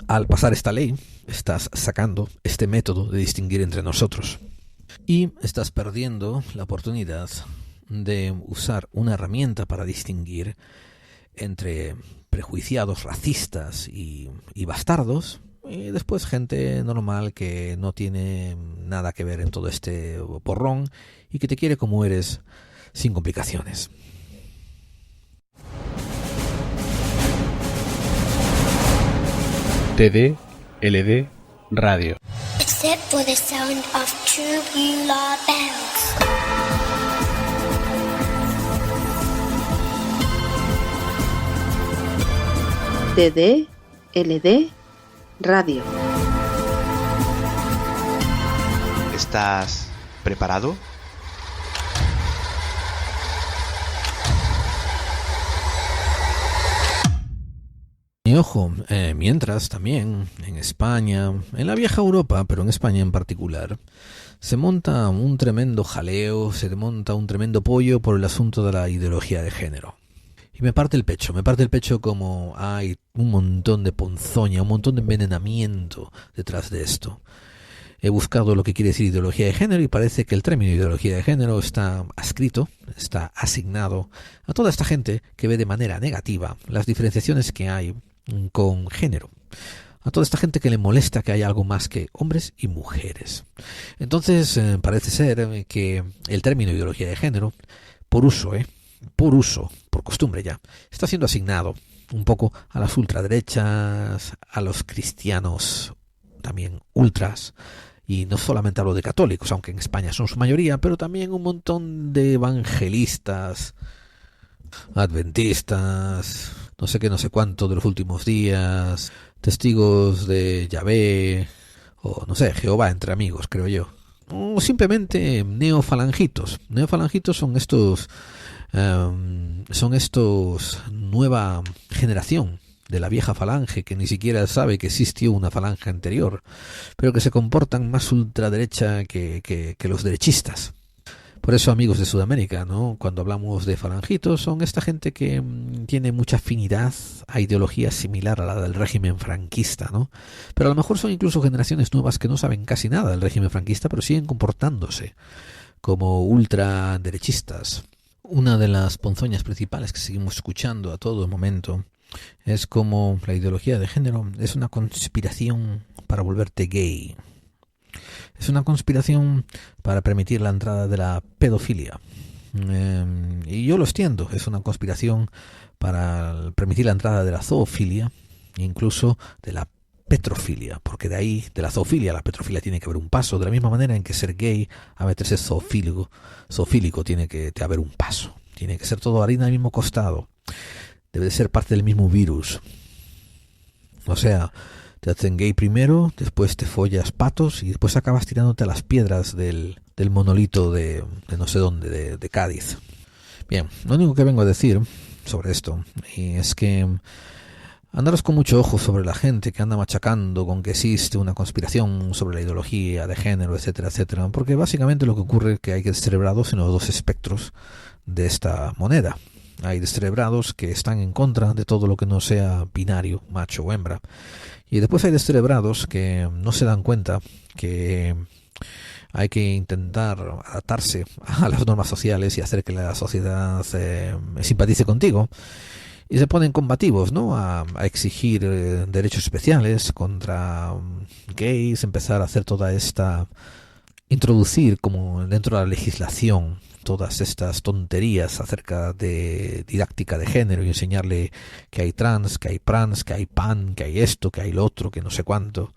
Al pasar esta ley, estás sacando este método de distinguir entre nosotros y estás perdiendo la oportunidad de usar una herramienta para distinguir entre prejuiciados racistas y bastardos y después gente normal que no tiene nada que ver en todo este porrón y que te quiere como eres sin complicaciones. TD-LD Radio. Except for the sound of tubular bells. TD-LD Radio. ¿Estás preparado? Y ojo, mientras también en España, en la vieja Europa, pero en España en particular, se monta un tremendo jaleo, se monta un tremendo pollo por el asunto de la ideología de género. Y me parte el pecho como hay un montón de ponzoña, un montón de envenenamiento detrás de esto. He buscado lo que quiere decir ideología de género y parece que el término ideología de género está adscrito, está asignado a toda esta gente que ve de manera negativa las diferenciaciones que hay con género. A toda esta gente que le molesta que haya algo más que hombres y mujeres. Entonces parece ser que el término ideología de género, por costumbre ya, está siendo asignado un poco a las ultraderechas, a los cristianos también ultras, y no solamente hablo de católicos, aunque en España son su mayoría, pero también un montón de evangelistas, adventistas, no sé qué, no sé cuánto de los últimos días, testigos de Yahvé, o no sé, Jehová entre amigos, creo yo. O simplemente neofalangitos. Neofalangitos son estos nueva generación de la vieja falange que ni siquiera sabe que existió una falange anterior, pero que se comportan más ultraderecha que los derechistas. Por eso, amigos de Sudamérica, ¿no? Cuando hablamos de falangitos, son esta gente que tiene mucha afinidad a ideología similar a la del régimen franquista, ¿no? Pero a lo mejor son incluso generaciones nuevas que no saben casi nada del régimen franquista, pero siguen comportándose como ultraderechistas. Una de las ponzoñas principales que seguimos escuchando a todo momento es como la ideología de género es una conspiración para volverte gay. Es una conspiración para permitir la entrada de la pedofilia. Y yo lo extiendo. Es una conspiración para permitir la entrada de la zoofilia, incluso de la petrofilia, porque de ahí, de la zoofilia a la petrofilia tiene que haber un paso, de la misma manera en que ser gay a meterse zoofílico tiene que haber un paso. Tiene que ser todo harina del mismo costado. Debe de ser parte del mismo virus. O sea, te hacen gay primero, después te follas patos y después acabas tirándote a las piedras del monolito de no sé dónde, de Cádiz. Bien, lo único que vengo a decir sobre esto es que andaros con mucho ojo sobre la gente que anda machacando con que existe una conspiración sobre la ideología de género, etcétera, etcétera, porque básicamente lo que ocurre es que hay descerebrados en los dos espectros de esta moneda. Hay descerebrados que están en contra de todo lo que no sea binario, macho o hembra. Y después hay descerebrados que no se dan cuenta que hay que intentar adaptarse a las normas sociales y hacer que la sociedad simpatice contigo. Y se ponen combativos, ¿no? A exigir derechos especiales contra gays, empezar a hacer toda esta... introducir como dentro de la legislación todas estas tonterías acerca de didáctica de género y enseñarle que hay trans, que hay prans, que hay pan, que hay esto, que hay lo otro, que no sé cuánto.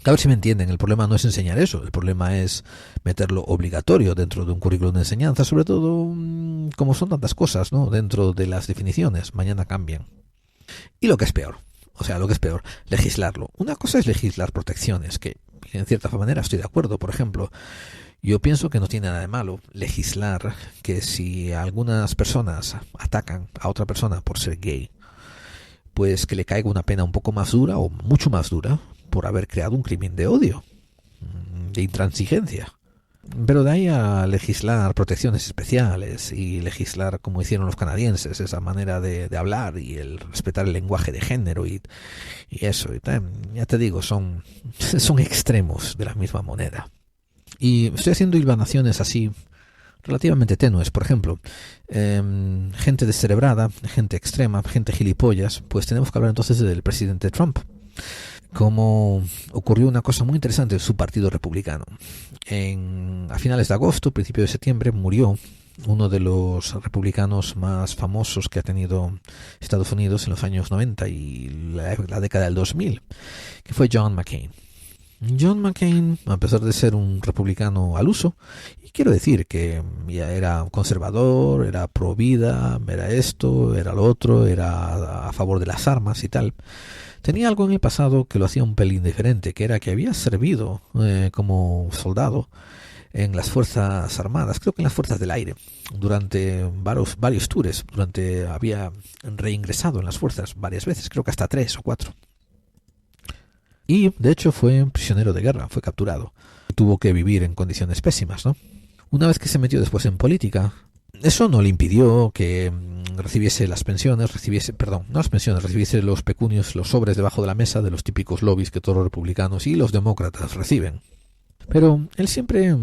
A ver si me entienden, el problema no es enseñar eso, el problema es meterlo obligatorio dentro de un currículum de enseñanza, sobre todo como son tantas cosas, ¿no? Dentro de las definiciones, mañana cambian. Y lo que es peor, legislarlo. Una cosa es legislar protecciones, que en cierta manera estoy de acuerdo. Por ejemplo, yo pienso que no tiene nada de malo legislar que si algunas personas atacan a otra persona por ser gay, pues que le caiga una pena un poco más dura o mucho más dura por haber creado un crimen de odio, de intransigencia. Pero de ahí a legislar protecciones especiales y legislar como hicieron los canadienses, esa manera de hablar y el respetar el lenguaje de género y eso, y ya te digo, son extremos de la misma moneda. Y estoy haciendo hilvanaciones así relativamente tenues. Por ejemplo, gente descerebrada, gente extrema, gente gilipollas, pues tenemos que hablar entonces del presidente Trump. Como ocurrió una cosa muy interesante en su partido republicano. A finales de agosto, principio de septiembre, murió uno de los republicanos más famosos que ha tenido Estados Unidos en los años 90 y la década del 2000, que fue John McCain. John McCain, a pesar de ser un republicano al uso, y quiero decir que ya era conservador, era pro vida, era esto, era lo otro, era a favor de las armas y tal, tenía algo en el pasado que lo hacía un pelín diferente, que era que había servido como soldado en las Fuerzas Armadas, creo que en las Fuerzas del Aire, durante varios tours, había reingresado en las fuerzas varias veces, creo que hasta 3 o 4. Y, de hecho, fue prisionero de guerra, fue capturado. Tuvo que vivir en condiciones pésimas, ¿no? Una vez que se metió después en política, eso no le impidió que recibiese recibiese los pecunios, los sobres debajo de la mesa de los típicos lobbies que todos los republicanos y los demócratas reciben. Pero él siempre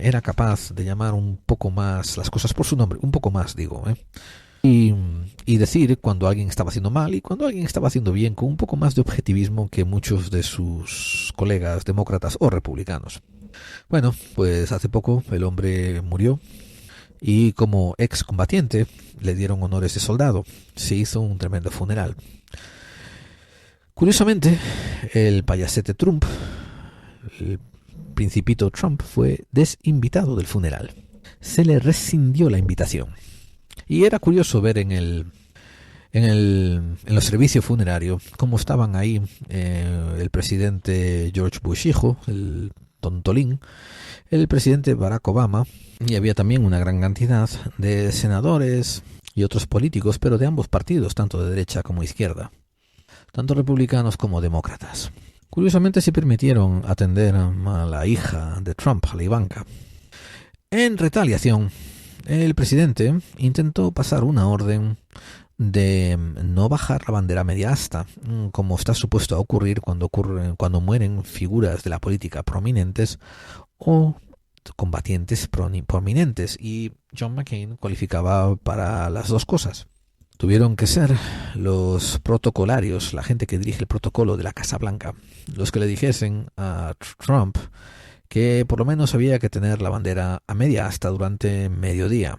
era capaz de llamar un poco más las cosas por su nombre, un poco más, digo, y decir cuando alguien estaba haciendo mal y cuando alguien estaba haciendo bien, con un poco más de objetivismo que muchos de sus colegas demócratas o republicanos. Bueno, pues hace poco el hombre murió y como excombatiente le dieron honores de soldado. Se hizo un tremendo funeral. Curiosamente, el payasete Trump, el principito Trump, fue desinvitado del funeral. Se le rescindió la invitación. Y era curioso ver en los servicios funerarios cómo estaban ahí el presidente George Bush hijo, el tontolín, el presidente Barack Obama, y había también una gran cantidad de senadores y otros políticos, pero de ambos partidos, tanto de derecha como izquierda, tanto republicanos como demócratas. Curiosamente se permitieron atender a la hija de Trump, a la Ivanka. En retaliación, el presidente intentó pasar una orden de no bajar la bandera media asta, como está supuesto a ocurrir cuando mueren figuras de la política prominentes o combatientes prominentes, y John McCain cualificaba para las dos cosas. Tuvieron que ser los protocolarios, la gente que dirige el protocolo de la Casa Blanca, los que le dijesen a Trump que por lo menos había que tener la bandera a media asta durante mediodía.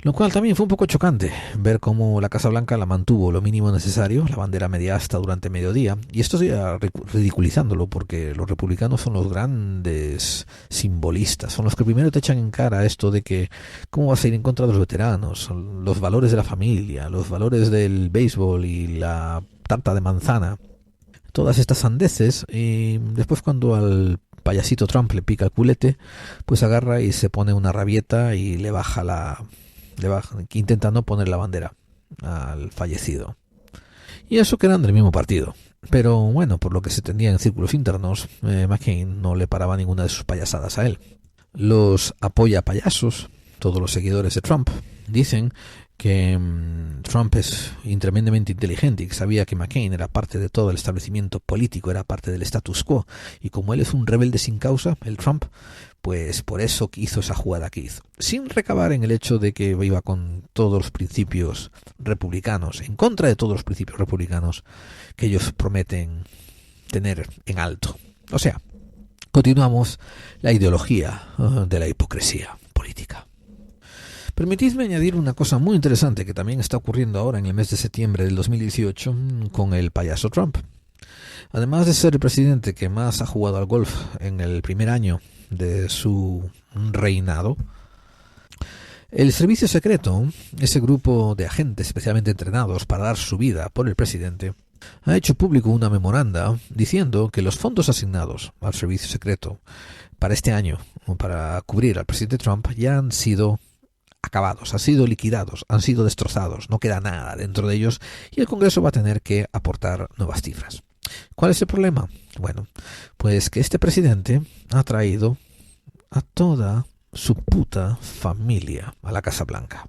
Lo cual también fue un poco chocante, ver cómo la Casa Blanca la mantuvo lo mínimo necesario, la bandera media asta durante mediodía, y esto ya ridiculizándolo, porque los republicanos son los grandes simbolistas, son los que primero te echan en cara esto de que cómo vas a ir en contra de los veteranos, los valores de la familia, los valores del béisbol y la tarta de manzana, todas estas sandeces, y después cuando al payasito Trump le pica el culete, pues agarra y se pone una rabieta y le baja intentando poner la bandera al fallecido. Y eso que eran del mismo partido. Pero bueno, por lo que se entendía en círculos internos, McCain no le paraba ninguna de sus payasadas a él. Los apoya payasos, todos los seguidores de Trump, dicen que Trump es tremendamente inteligente y que sabía que McCain era parte de todo el establecimiento político, era parte del status quo, y como él es un rebelde sin causa, el Trump, pues por eso hizo esa jugada que hizo, sin recabar en el hecho de que iba con todos los principios republicanos, en contra de todos los principios republicanos que ellos prometen tener en alto. O sea, continuamos la ideología de la hipocresía política. Permitidme añadir una cosa muy interesante que también está ocurriendo ahora en el mes de septiembre del 2018 con el payaso Trump. Además de ser el presidente que más ha jugado al golf en el primer año de su reinado, el servicio secreto, ese grupo de agentes especialmente entrenados para dar su vida por el presidente, ha hecho público una memoranda diciendo que los fondos asignados al servicio secreto para este año, para cubrir al presidente Trump, ya han sido acabados, han sido liquidados, han sido destrozados, no queda nada dentro de ellos y el Congreso va a tener que aportar nuevas cifras. ¿Cuál es el problema? Bueno, pues que este presidente ha traído a toda su puta familia a la Casa Blanca.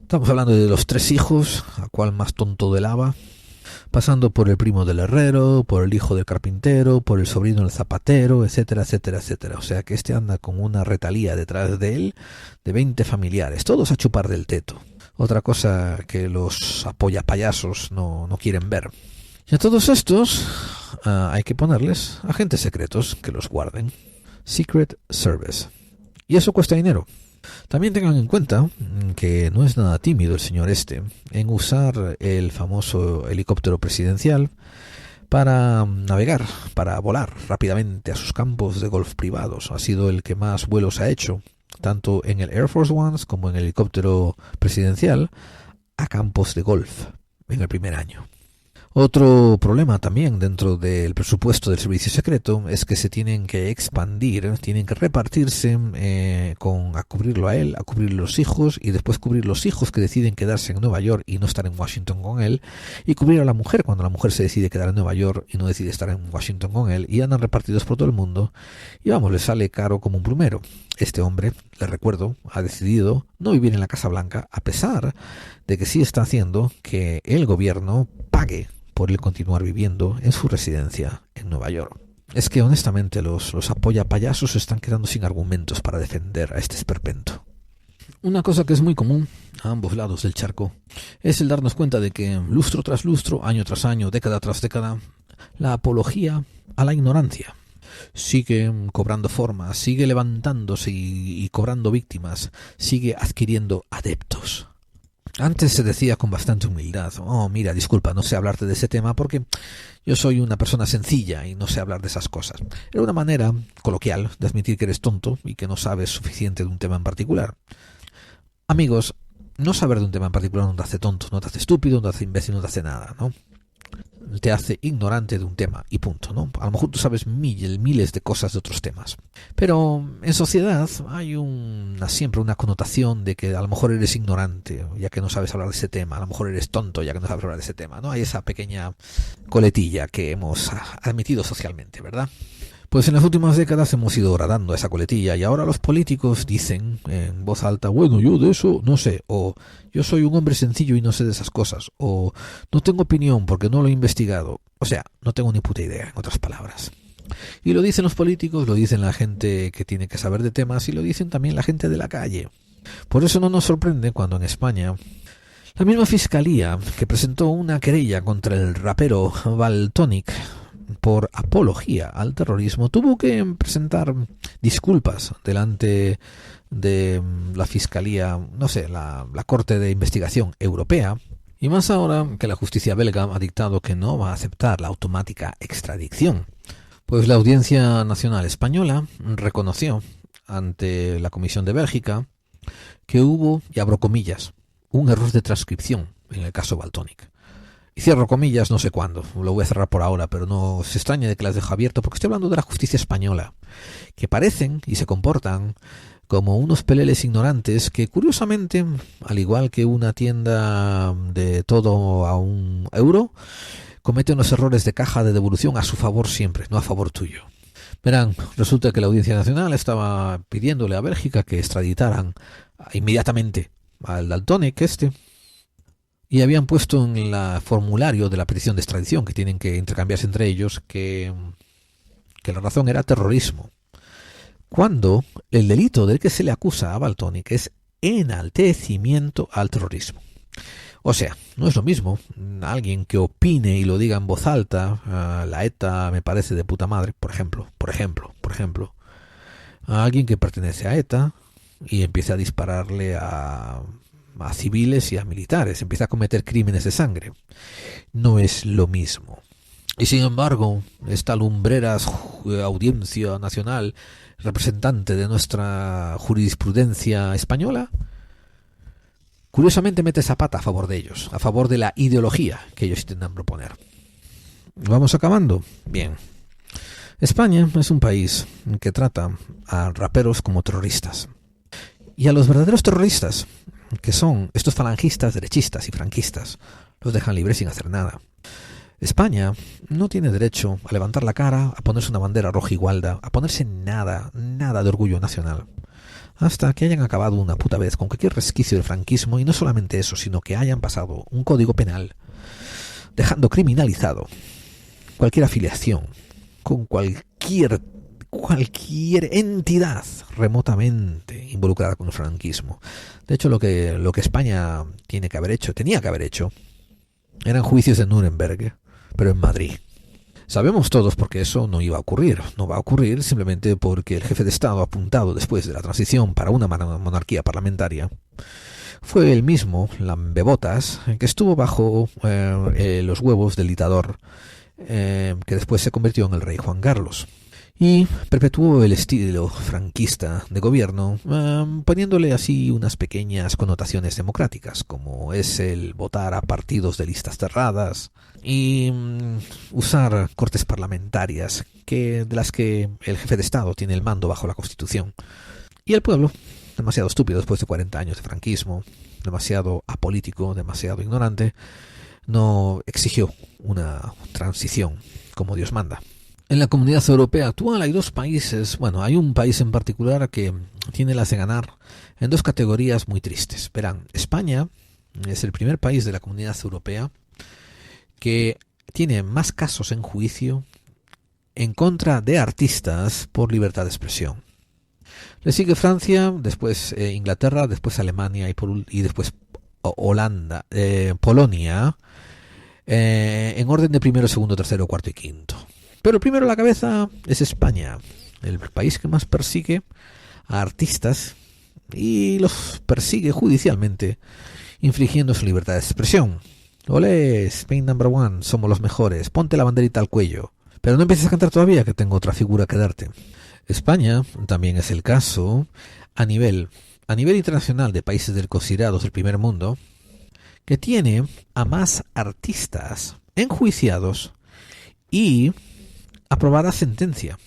Estamos hablando de los 3 hijos, a cuál más tonto de lava, pasando por el primo del herrero, por el hijo del carpintero, por el sobrino del zapatero, etcétera, etcétera, etcétera. O sea que este anda con una retalía detrás de él de 20 familiares, todos a chupar del teto. Otra cosa que los apoya payasos no quieren ver. Y a todos estos hay que ponerles agentes secretos que los guarden. Secret Service. Y eso cuesta dinero. También tengan en cuenta que no es nada tímido el señor en usar el famoso helicóptero presidencial para navegar, para volar rápidamente a sus campos de golf privados. Ha sido el que más vuelos ha hecho, tanto en el Air Force One como en el helicóptero presidencial, a campos de golf en el primer año. Otro problema también dentro del presupuesto del servicio secreto es que se tienen que expandir, tienen que repartirse a cubrirlo a él, a cubrir los hijos y después cubrir los hijos que deciden quedarse en Nueva York y no estar en Washington con él, y cubrir a la mujer cuando la mujer se decide quedar en Nueva York y no decide estar en Washington con él, y andan repartidos por todo el mundo y vamos, les sale caro como un plumero. Este hombre, les recuerdo, ha decidido no vivir en la Casa Blanca a pesar de que sí está haciendo que el gobierno pague por el continuar viviendo en su residencia en Nueva York. Es que honestamente los apoya payasos se están quedando sin argumentos para defender a este esperpento. Una cosa que es muy común a ambos lados del charco es el darnos cuenta de que lustro tras lustro, año tras año, década tras década, la apología a la ignorancia. sigue cobrando forma, sigue levantándose y cobrando víctimas, sigue adquiriendo adeptos. Antes se decía con bastante humildad, mira, disculpa, no sé hablarte de ese tema porque yo soy una persona sencilla y no sé hablar de esas cosas. Era una manera coloquial de admitir que eres tonto y que no sabes suficiente de un tema en particular. Amigos, no saber de un tema en particular no te hace tonto, no te hace estúpido, no te hace imbécil, no te hace nada, ¿no? Te hace ignorante de un tema y punto, ¿no? A lo mejor tú sabes miles de cosas de otros temas. Pero en sociedad hay siempre una connotación de que a lo mejor eres ignorante, ya que no sabes hablar de ese tema. A lo mejor eres tonto, ya que no sabes hablar de ese tema, ¿no? Hay esa pequeña coletilla que hemos admitido socialmente, ¿verdad? Pues en las últimas décadas hemos ido horadando esa coletilla y ahora los políticos dicen en voz alta, bueno, yo de eso no sé, o yo soy un hombre sencillo y no sé de esas cosas, o no tengo opinión porque no lo he investigado. O sea, no tengo ni puta idea, en otras palabras. Y lo dicen los políticos, lo dicen la gente que tiene que saber de temas y lo dicen también la gente de la calle. Por eso no nos sorprende cuando en España la misma fiscalía que presentó una querella contra el rapero Valtonyc por apología al terrorismo tuvo que presentar disculpas delante de la fiscalía, no sé, la Corte de Investigación Europea, y más ahora que la justicia belga ha dictado que no va a aceptar la automática extradición. Pues la Audiencia Nacional Española reconoció ante la Comisión de Bélgica que hubo, y abro comillas, un error de transcripción en el caso Valtonyc. Y cierro comillas, no sé cuándo, lo voy a cerrar por ahora, pero no se extrañe de que las dejo abiertas porque estoy hablando de la justicia española, que parecen y se comportan como unos peleles ignorantes que curiosamente, al igual que una tienda de todo a €1, cometen los errores de caja de devolución a su favor siempre, no a favor tuyo. Verán, resulta que la Audiencia Nacional estaba pidiéndole a Bélgica que extraditaran inmediatamente al Valtonyc y habían puesto en el formulario de la petición de extradición, que tienen que intercambiarse entre ellos, que la razón era terrorismo, cuando el delito del que se le acusa a Valtonyc es enaltecimiento al terrorismo. O sea, no es lo mismo alguien que opine y lo diga en voz alta, la ETA me parece de puta madre, por ejemplo, a alguien que pertenece a ETA y empieza a dispararle a civiles y a militares, empieza a cometer crímenes de sangre. No es lo mismo. Y sin embargo, esta lumbreras Audiencia Nacional, representante de nuestra jurisprudencia española, curiosamente mete esa pata a favor de ellos, a favor de la ideología que ellos intentan proponer. ¿Vamos acabando? Bien. España es un país que trata a raperos como terroristas. Y a los verdaderos terroristas, que son estos falangistas, derechistas y franquistas, los dejan libres sin hacer nada. España no tiene derecho a levantar la cara, a ponerse una bandera roja igualda, a ponerse nada de orgullo nacional, hasta que hayan acabado una puta vez con cualquier resquicio del franquismo, y no solamente eso, sino que hayan pasado un código penal, dejando criminalizado cualquier afiliación con cualquier entidad remotamente involucrada con el franquismo. De hecho, lo que España tenía que haber hecho, eran juicios de Nuremberg, pero en Madrid. Sabemos todos por qué eso no iba a ocurrir. No va a ocurrir simplemente porque el jefe de Estado apuntado después de la transición para una monarquía parlamentaria fue el mismo lambebotas que estuvo bajo los huevos del dictador que después se convirtió en el rey Juan Carlos. Y perpetuó el estilo franquista de gobierno, poniéndole así unas pequeñas connotaciones democráticas, como es el votar a partidos de listas cerradas y usar cortes parlamentarias, de las que el jefe de Estado tiene el mando bajo la Constitución. Y el pueblo, demasiado estúpido después de 40 años de franquismo, demasiado apolítico, demasiado ignorante, no exigió una transición como Dios manda. En la Comunidad Europea actual hay dos países, hay un país en particular que tiene las de ganar en dos categorías muy tristes. Verán, España es el primer país de la Comunidad Europea que tiene más casos en juicio en contra de artistas por libertad de expresión. Le sigue Francia, después Inglaterra, después Alemania y después Polonia, en orden de primero, segundo, tercero, cuarto y quinto. Pero el primero a la cabeza es España, el país que más persigue a artistas y los persigue judicialmente, infringiendo su libertad de expresión. Olé, Spain #1, somos los mejores, ponte la banderita al cuello. Pero no empieces a cantar todavía, que tengo otra figura que darte. España también es el caso a nivel internacional de países del considerados del primer mundo, que tiene a más artistas enjuiciados y aprobada sentencia.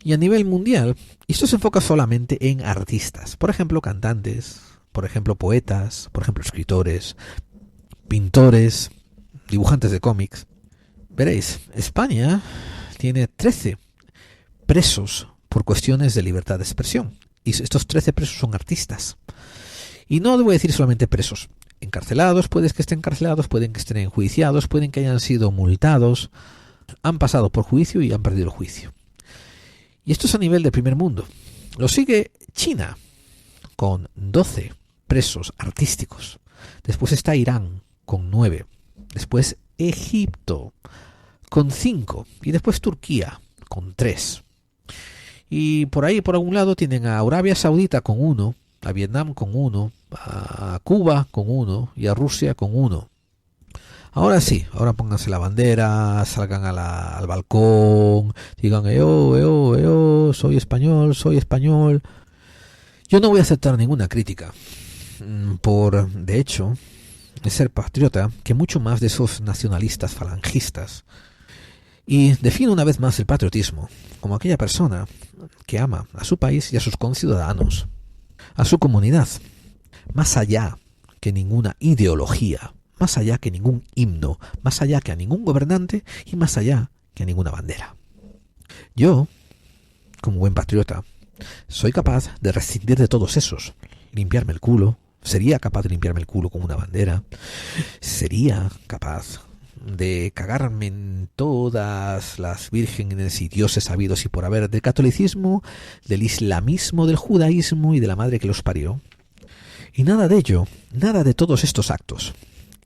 Y a nivel mundial, esto se enfoca solamente en artistas, por ejemplo cantantes, por ejemplo poetas, por ejemplo escritores, pintores, dibujantes de cómics. Veréis, España tiene 13 presos por cuestiones de libertad de expresión. Y estos 13 presos son artistas. Y no debo decir solamente presos. Encarcelados, pueden que estén encarcelados, pueden que estén enjuiciados, pueden que hayan sido multados, han pasado por juicio y han perdido el juicio. Y esto es a nivel del primer mundo. Lo sigue China, con 12 presos artísticos. Después está Irán, con 9. Después Egipto, con 5. Y después Turquía, con 3. Y por ahí, por algún lado, tienen a Arabia Saudita con 1, a Vietnam con 1, a Cuba con 1 y a Rusia con 1. Ahora sí, ahora pónganse la bandera, salgan al balcón, digan, soy español, soy español. Yo no voy a aceptar ninguna crítica por, de hecho, ser patriota, que mucho más de esos nacionalistas falangistas. Y defino una vez más el patriotismo como aquella persona que ama a su país y a sus conciudadanos, a su comunidad, más allá que ninguna ideología, más allá que ningún himno, más allá que a ningún gobernante y más allá que a ninguna bandera. Yo, como buen patriota, soy capaz de rescindir de todos esos, limpiarme el culo, sería capaz de limpiarme el culo con una bandera, sería capaz de cagarme en todas las vírgenes y dioses habidos y por haber del catolicismo, del islamismo, del judaísmo y de la madre que los parió. Y nada de ello, nada de todos estos actos,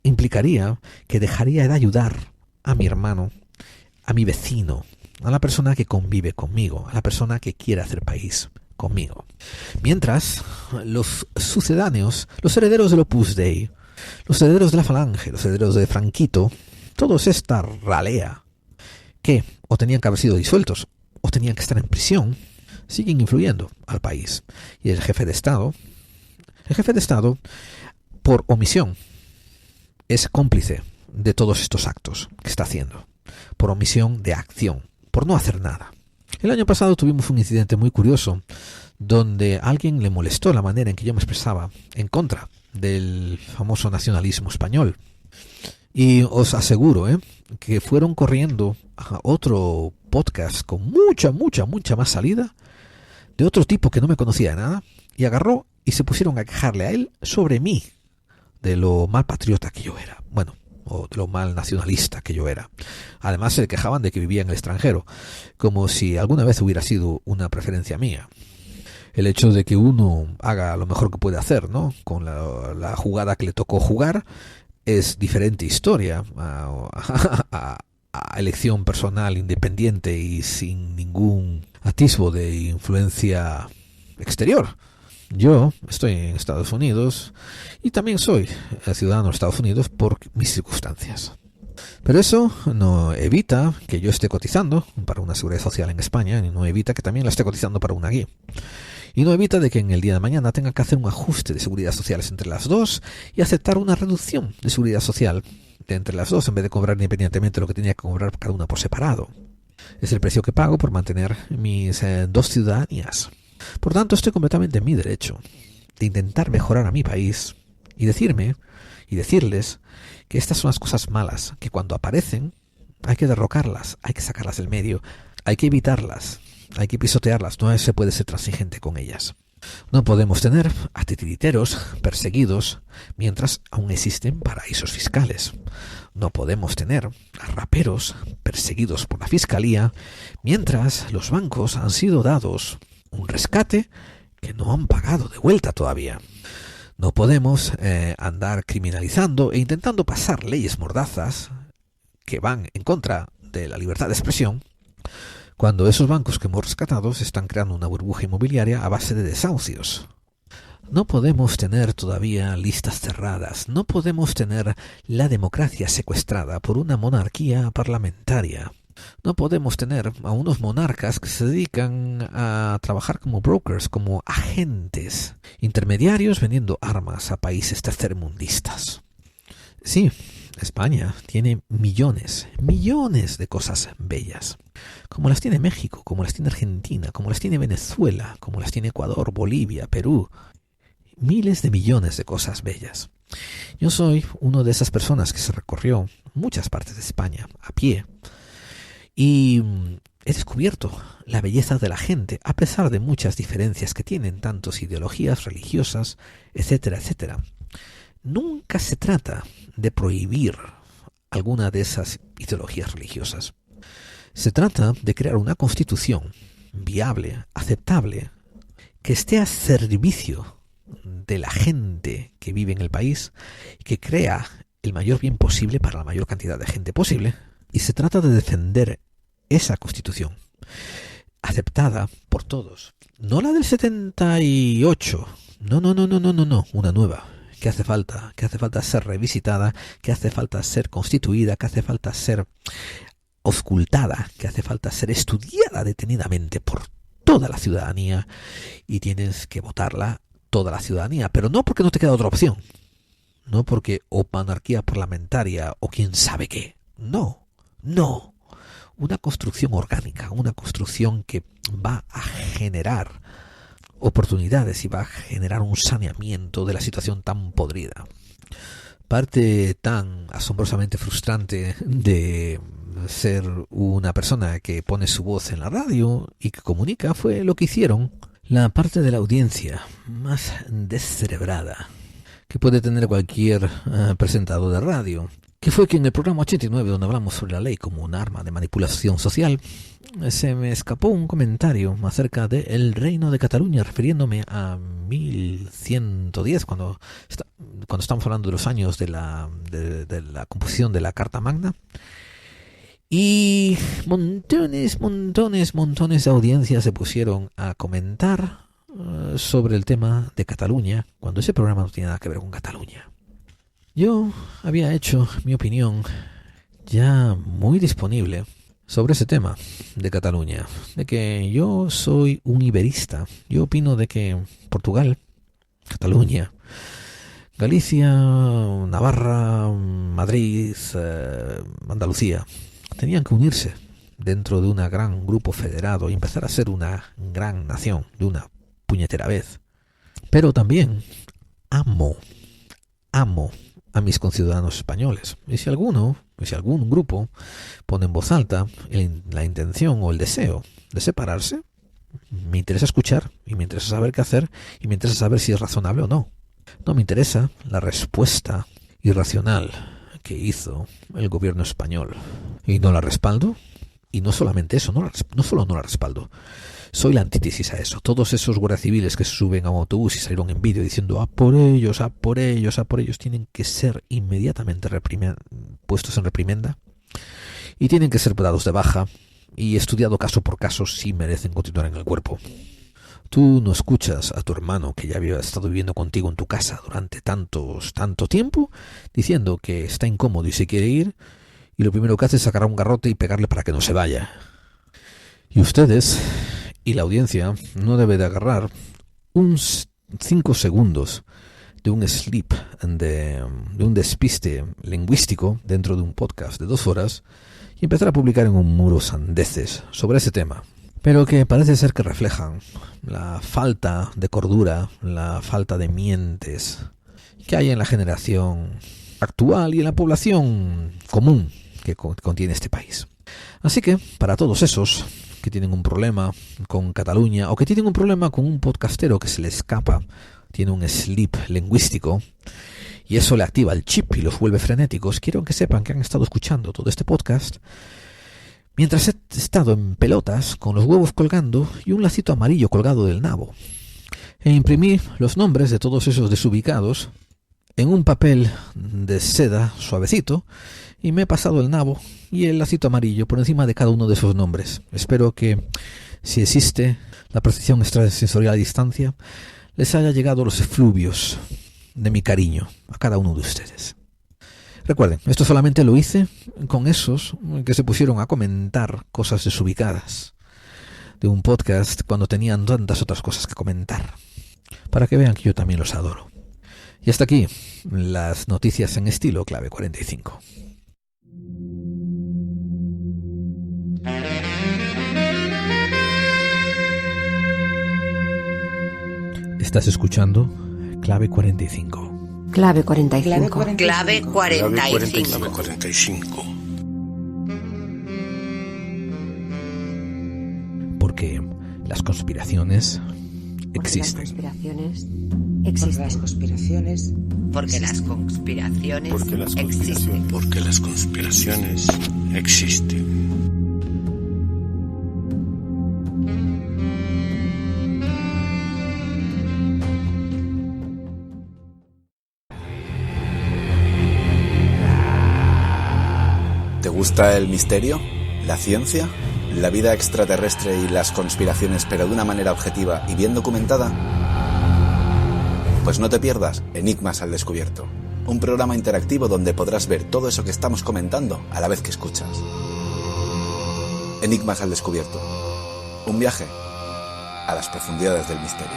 implicaría que dejaría de ayudar a mi hermano, a mi vecino, a la persona que convive conmigo, a la persona que quiere hacer país conmigo. Mientras, los sucedáneos, los herederos del Opus Dei, los herederos de la Falange, los herederos de Franquito, todos esta ralea que o tenían que haber sido disueltos o tenían que estar en prisión, siguen influyendo al país. Y el jefe de Estado, por omisión, es cómplice de todos estos actos que está haciendo, por omisión de acción, por no hacer nada. El año pasado tuvimos un incidente muy curioso donde a alguien le molestó la manera en que yo me expresaba en contra del famoso nacionalismo español. Y os aseguro que fueron corriendo a otro podcast con mucha más salida de otro tipo que no me conocía de nada y agarró y se pusieron a quejarle a él sobre mí, de lo mal patriota que yo era, bueno, o de lo mal nacionalista que yo era. Además se quejaban de que vivía en el extranjero, como si alguna vez hubiera sido una preferencia mía. El hecho de que uno haga lo mejor que puede hacer, ¿no?, con la jugada que le tocó jugar, es diferente historia a elección personal independiente y sin ningún atisbo de influencia exterior. Yo estoy en Estados Unidos y también soy ciudadano de Estados Unidos por mis circunstancias. Pero eso no evita que yo esté cotizando para una seguridad social en España y no evita que también la esté cotizando para una aquí. Y no evita de que en el día de mañana tenga que hacer un ajuste de seguridad sociales entre las dos y aceptar una reducción de seguridad social de entre las dos en vez de cobrar independientemente lo que tenía que cobrar cada una por separado. Es el precio que pago por mantener mis dos ciudadanías. Por tanto, estoy completamente en mi derecho de intentar mejorar a mi país y decirme y decirles que estas son las cosas malas, que cuando aparecen hay que derrocarlas, hay que sacarlas del medio, hay que evitarlas, hay que pisotearlas, no se puede ser transigente con ellas. No podemos tener a titiriteros perseguidos mientras aún existen paraísos fiscales. No podemos tener a raperos perseguidos por la fiscalía mientras los bancos han sido dados un rescate que no han pagado de vuelta todavía. No podemos andar criminalizando e intentando pasar leyes mordazas que van en contra de la libertad de expresión Cuando esos bancos que hemos rescatado están creando una burbuja inmobiliaria a base de desahucios. No podemos tener todavía listas cerradas, no podemos tener la democracia secuestrada por una monarquía parlamentaria. No podemos tener a unos monarcas que se dedican a trabajar como brokers, como agentes, intermediarios vendiendo armas a países tercermundistas. Sí, España tiene millones de cosas bellas, como las tiene México, como las tiene Argentina, como las tiene Venezuela, como las tiene Ecuador, Bolivia, Perú. Miles de millones de cosas bellas. Yo soy una de esas personas que se recorrió muchas partes de España a pie y he descubierto la belleza de la gente a pesar de muchas diferencias que tienen, tantas ideologías religiosas, etcétera, etcétera. Nunca se trata de prohibir alguna de esas ideologías religiosas. Se trata de crear una constitución viable, aceptable, que esté a servicio de la gente que vive en el país, que crea el mayor bien posible para la mayor cantidad de gente posible, y se trata de defender esa constitución aceptada por todos, no la del 78, no, una nueva, que hace falta ser revisitada, que hace falta ser constituida, que hace falta ser auscultada, que hace falta ser estudiada detenidamente por toda la ciudadanía, y tienes que votarla toda la ciudadanía, pero no porque no te queda otra opción, no porque o monarquía parlamentaria o quién sabe qué, no, una construcción orgánica, una construcción que va a generar oportunidades y va a generar un saneamiento de la situación tan podrida. Parte tan asombrosamente frustrante de ser una persona que pone su voz en la radio y que comunica fue lo que hicieron la parte de la audiencia más descerebrada que puede tener cualquier presentador de radio, que fue que en el programa 89, donde hablamos sobre la ley como un arma de manipulación social, se me escapó un comentario acerca del Reino de Cataluña, refiriéndome a 1110, cuando estamos hablando de los años de la composición de la Carta Magna. Y montones de audiencias se pusieron a comentar sobre el tema de Cataluña, cuando ese programa no tiene nada que ver con Cataluña. Yo había hecho mi opinión ya muy disponible sobre ese tema de Cataluña, de que yo soy un iberista. Yo opino de que Portugal, Cataluña, Galicia, Navarra, Madrid, Andalucía tenían que unirse dentro de un gran grupo federado y empezar a ser una gran nación de una puñetera vez. Pero también amo a mis conciudadanos españoles. Y si algún grupo pone en voz alta la intención o el deseo de separarse, me interesa escuchar y me interesa saber qué hacer y me interesa saber si es razonable o no. No me interesa la respuesta irracional que hizo el gobierno español. Y no la respaldo. Y no solamente eso, no solo no la respaldo. Soy la antítesis a eso. Todos esos guardias civiles que se suben a un autobús y salieron en vídeo diciendo a por ellos, tienen que ser inmediatamente puestos en reprimenda y tienen que ser dados de baja y estudiado caso por caso si merecen continuar en el cuerpo. Tú no escuchas a tu hermano que ya había estado viviendo contigo en tu casa durante tanto tiempo diciendo que está incómodo y se quiere ir, y lo primero que hace es sacar un garrote y pegarle para que no se vaya. Y ustedes y la audiencia no debe de agarrar unos 5 segundos de un slip, de un despiste lingüístico dentro de un podcast de 2 horas y empezar a publicar en un muro sandeces sobre ese tema, pero que parece ser que reflejan la falta de cordura, la falta de mientes que hay en la generación actual y en la población común que contiene este país. Así que, para todos esos que tienen un problema con Cataluña o que tienen un problema con un podcastero que se le escapa, tiene un slip lingüístico y eso le activa el chip y los vuelve frenéticos, quiero que sepan que han estado escuchando todo este podcast mientras he estado en pelotas con los huevos colgando y un lacito amarillo colgado del nabo, e imprimí los nombres de todos esos desubicados en un papel de seda suavecito y me he pasado el nabo y el lacito amarillo por encima de cada uno de esos nombres. Espero que, si existe la percepción extrasensorial a distancia, les haya llegado los efluvios de mi cariño a cada uno de ustedes. Recuerden, esto solamente lo hice con esos que se pusieron a comentar cosas desubicadas de un podcast cuando tenían tantas otras cosas que comentar, para que vean que yo también los adoro. Y hasta aquí las noticias en estilo Clave 45. Estás escuchando Clave 45. Clave 45. Clave 45. Clave 45. Porque las conspiraciones existen. Porque las conspiraciones existen. Porque las conspiraciones existen. ¿Te gusta el misterio? ¿La ciencia? ¿La vida extraterrestre y las conspiraciones, pero de una manera objetiva y bien documentada? Pues no te pierdas Enigmas al Descubierto, un programa interactivo donde podrás ver todo eso que estamos comentando a la vez que escuchas. Enigmas al Descubierto, un viaje a las profundidades del misterio.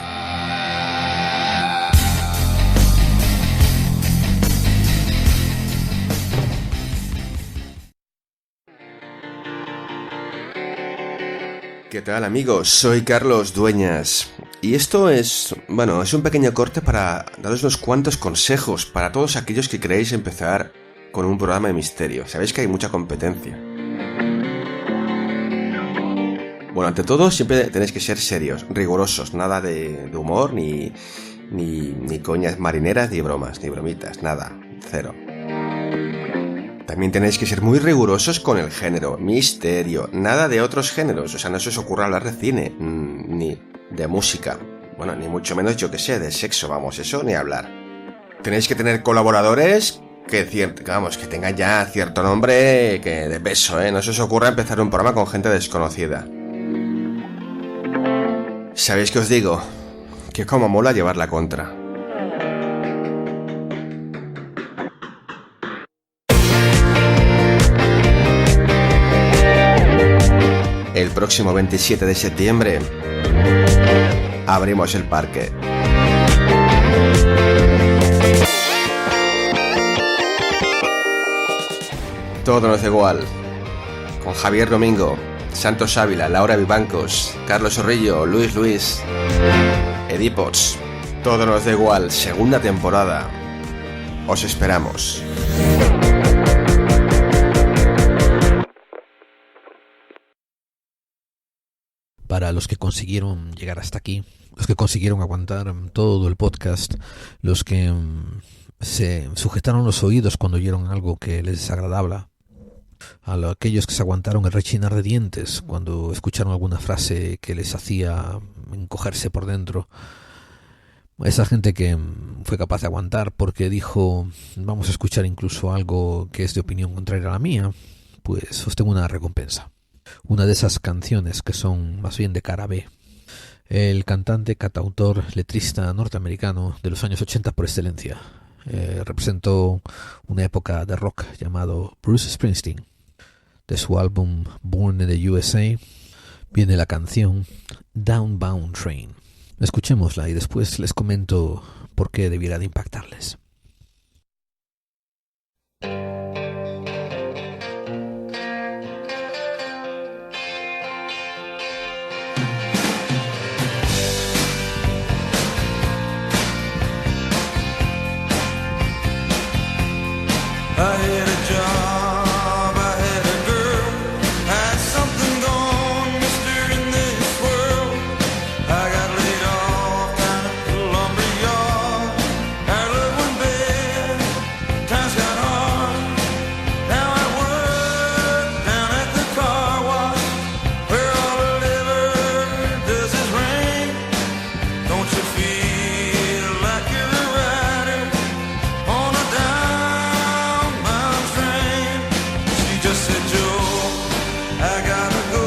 ¿Qué tal, amigos? Soy Carlos Dueñas y esto es un pequeño corte para daros unos cuantos consejos para todos aquellos que queréis empezar con un programa de misterio. Sabéis que hay mucha competencia. Bueno, ante todo siempre tenéis que ser serios, rigurosos, nada de humor, ni coñas marineras, ni bromas, ni bromitas, nada, cero. También tenéis que ser muy rigurosos con el género, misterio, nada de otros géneros, o sea, no se os ocurra hablar de cine, ni de música, bueno, ni mucho menos, yo que sé, de sexo, vamos, eso ni hablar. Tenéis que tener colaboradores que tengan ya cierto nombre que de peso, no se os ocurra empezar un programa con gente desconocida. ¿Sabéis qué os digo? Que como mola llevar la contra. El próximo 27 de septiembre abrimos el parque. Todo nos da igual. Con Javier Domingo, Santos Ávila, Laura Vivancos, Carlos Zorrillo, Luis, Edipots. Todo nos da igual. Segunda temporada. Os esperamos. Para los que consiguieron llegar hasta aquí, los que consiguieron aguantar todo el podcast, los que se sujetaron los oídos cuando oyeron algo que les desagradaba, a aquellos que se aguantaron el rechinar de dientes cuando escucharon alguna frase que les hacía encogerse por dentro, esa gente que fue capaz de aguantar porque dijo vamos a escuchar incluso algo que es de opinión contraria a la mía, pues os tengo una recompensa. Una de esas canciones que son más bien de cara B. El cantante, cantautor, letrista norteamericano de los años 80 por excelencia. Representó una época de rock llamado Bruce Springsteen. De su álbum Born in the USA viene la canción Downbound Train. Escuchémosla y después les comento por qué debiera de impactarles. I had a job, I had a girl, had something gone, mister, in this world. I got laid off down at the lumber yard. Our loved one said, Joe, I gotta go.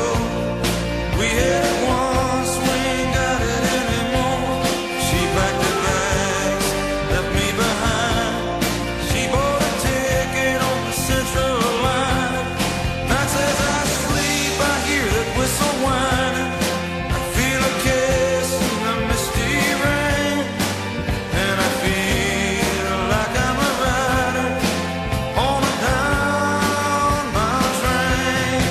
We had it once, we ain't got it anymore. She packed her bags, left me behind. She bought a ticket on the Central Line. Nights as I sleep, I hear that whistle whining. I feel a kiss in the misty rain, and I feel like I'm a rider on a downbound train.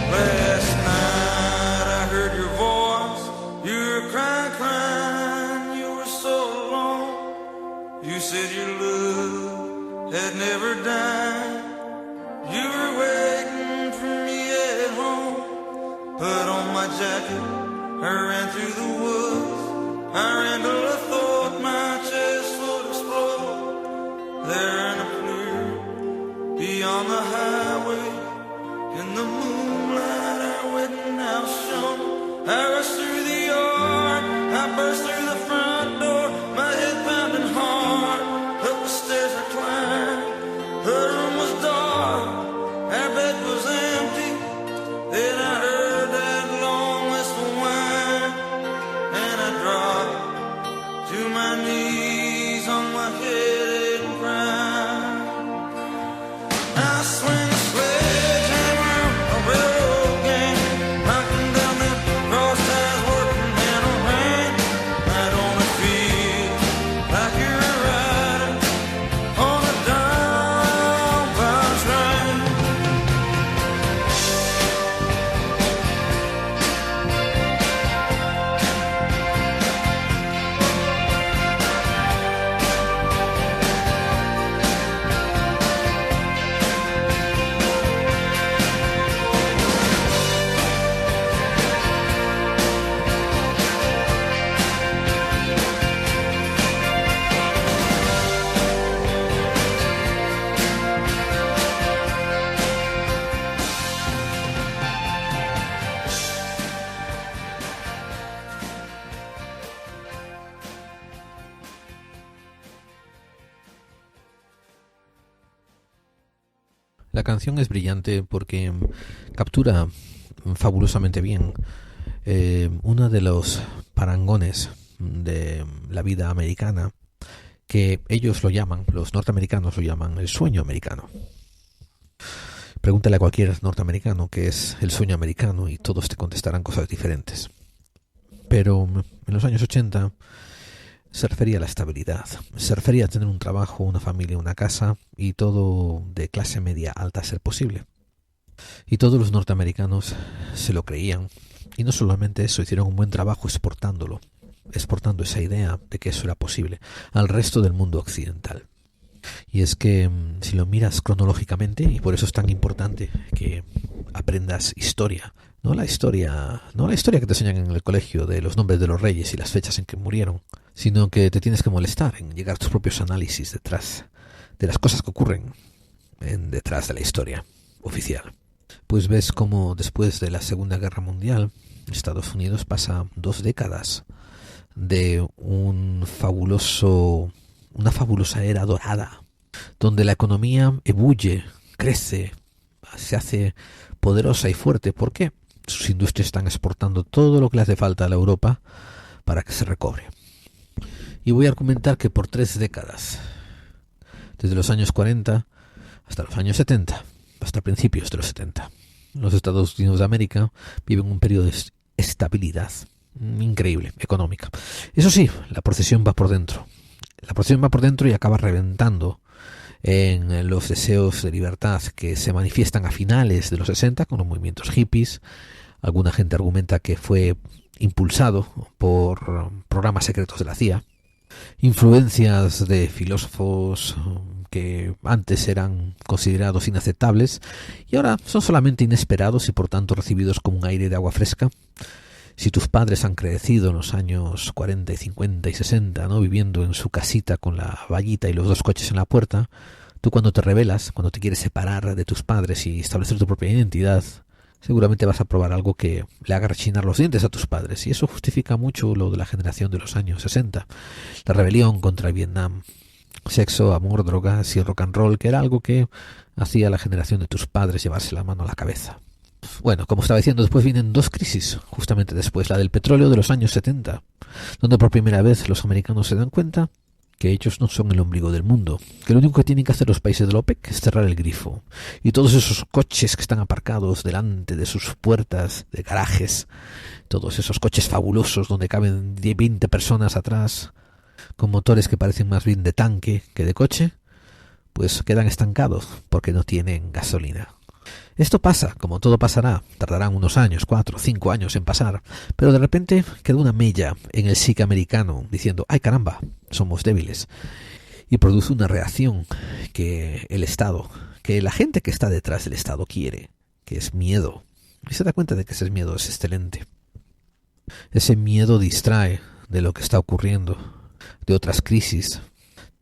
Last night I heard your voice. You were crying, crying, you were so alone. You said your love had never died. You were waiting for me at home. Put on my jacket, I ran through the woods. I ran till I thought my chest would explode. There in a clear beyond the highway, in the moonlight, our wedding house shone. I rushed through the yard, I burst through the front door, my head pounding hard. Up the stairs I climbed, her room was dark, our bed was empty. Then I heard that long whistle whine, and I dropped to my knees on my head and cried. I swing a sledgehammer, a railroad gang, knocking down them crossties, working in a rain. I don't feel like you're a rider on a downbound train. La canción es brillante porque captura fabulosamente bien uno de los parangones de la vida americana, que ellos lo llaman, los norteamericanos lo llaman el sueño americano. Pregúntale a cualquier norteamericano qué es el sueño americano y todos te contestarán cosas diferentes. Pero en los años 80 se refería a la estabilidad, se refería a tener un trabajo, una familia, una casa y todo de clase media alta a ser posible. Y todos los norteamericanos se lo creían, y no solamente eso, hicieron un buen trabajo exportando esa idea de que eso era posible al resto del mundo occidental. Y es que si lo miras cronológicamente, y por eso es tan importante que aprendas historia, no la historia que te enseñan en el colegio de los nombres de los reyes y las fechas en que murieron, sino que te tienes que molestar en llegar a tus propios análisis detrás de las cosas que ocurren detrás de la historia oficial. Pues ves cómo después de la Segunda Guerra Mundial, Estados Unidos pasa 2 décadas de una fabulosa era dorada, donde la economía ebulle, crece, se hace poderosa y fuerte. ¿Por qué? Sus industrias están exportando todo lo que le hace falta a la Europa para que se recobre. Y voy a argumentar que por 3 décadas, desde los años 40 hasta los años 70, hasta principios de los 70, los Estados Unidos de América viven un periodo de estabilidad increíble, económica. Eso sí, la procesión va por dentro. La procesión va por dentro y acaba reventando en los deseos de libertad que se manifiestan a finales de los 60 con los movimientos hippies. Alguna gente argumenta que fue impulsado por programas secretos de la CIA. Influencias de filósofos que antes eran considerados inaceptables y ahora son solamente inesperados y por tanto recibidos como un aire de agua fresca. Si tus padres han crecido en los años 40 y 50 y 60, ¿no?, viviendo en su casita con la vallita y los 2 coches en la puerta, Tú cuando te rebelas, cuando te quieres separar de tus padres y establecer tu propia identidad, seguramente vas a probar algo que le haga rechinar los dientes a tus padres. Y eso justifica mucho lo de la generación de los años 60. La rebelión contra el Vietnam. Sexo, amor, drogas y rock and roll, que era algo que hacía la generación de tus padres llevarse la mano a la cabeza. Bueno, como estaba diciendo, después vienen dos crisis, justamente después, la del petróleo de los años 70, donde por primera vez los americanos se dan cuenta que ellos no son el ombligo del mundo, que lo único que tienen que hacer los países de la OPEC es cerrar el grifo. Y todos esos coches que están aparcados delante de sus puertas de garajes, todos esos coches fabulosos donde caben 20 personas atrás, con motores que parecen más bien de tanque que de coche, pues quedan estancados porque no tienen gasolina. Esto pasa, como todo pasará, tardarán unos años, 4 o 5 años en pasar, pero de repente queda una mella en el psique americano diciendo, ¡ay caramba! Somos débiles. Y produce una reacción que el Estado, que la gente que está detrás del Estado quiere, que es miedo. Y se da cuenta de que ese miedo es excelente. Ese miedo distrae de lo que está ocurriendo, de otras crisis,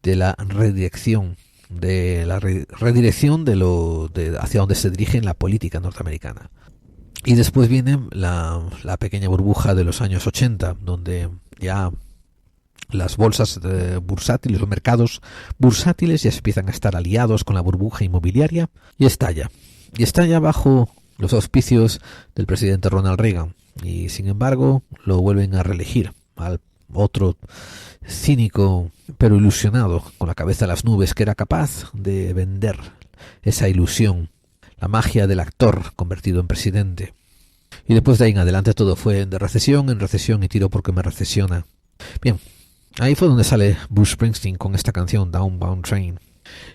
de la redirección de hacia donde se dirige la política norteamericana. Y después viene la pequeña burbuja de los años 80, donde ya las bolsas bursátiles, los mercados bursátiles ya empiezan a estar aliados con la burbuja inmobiliaria y estalla. Y estalla bajo los auspicios del presidente Ronald Reagan. Y sin embargo lo vuelven a reelegir al otro cínico pero ilusionado, con la cabeza en las nubes, que era capaz de vender esa ilusión, la magia del actor convertido en presidente. Y después de ahí en adelante todo fue de recesión en recesión y tiro porque me recesiona. Bien, ahí fue donde sale Bruce Springsteen con esta canción Downbound Train,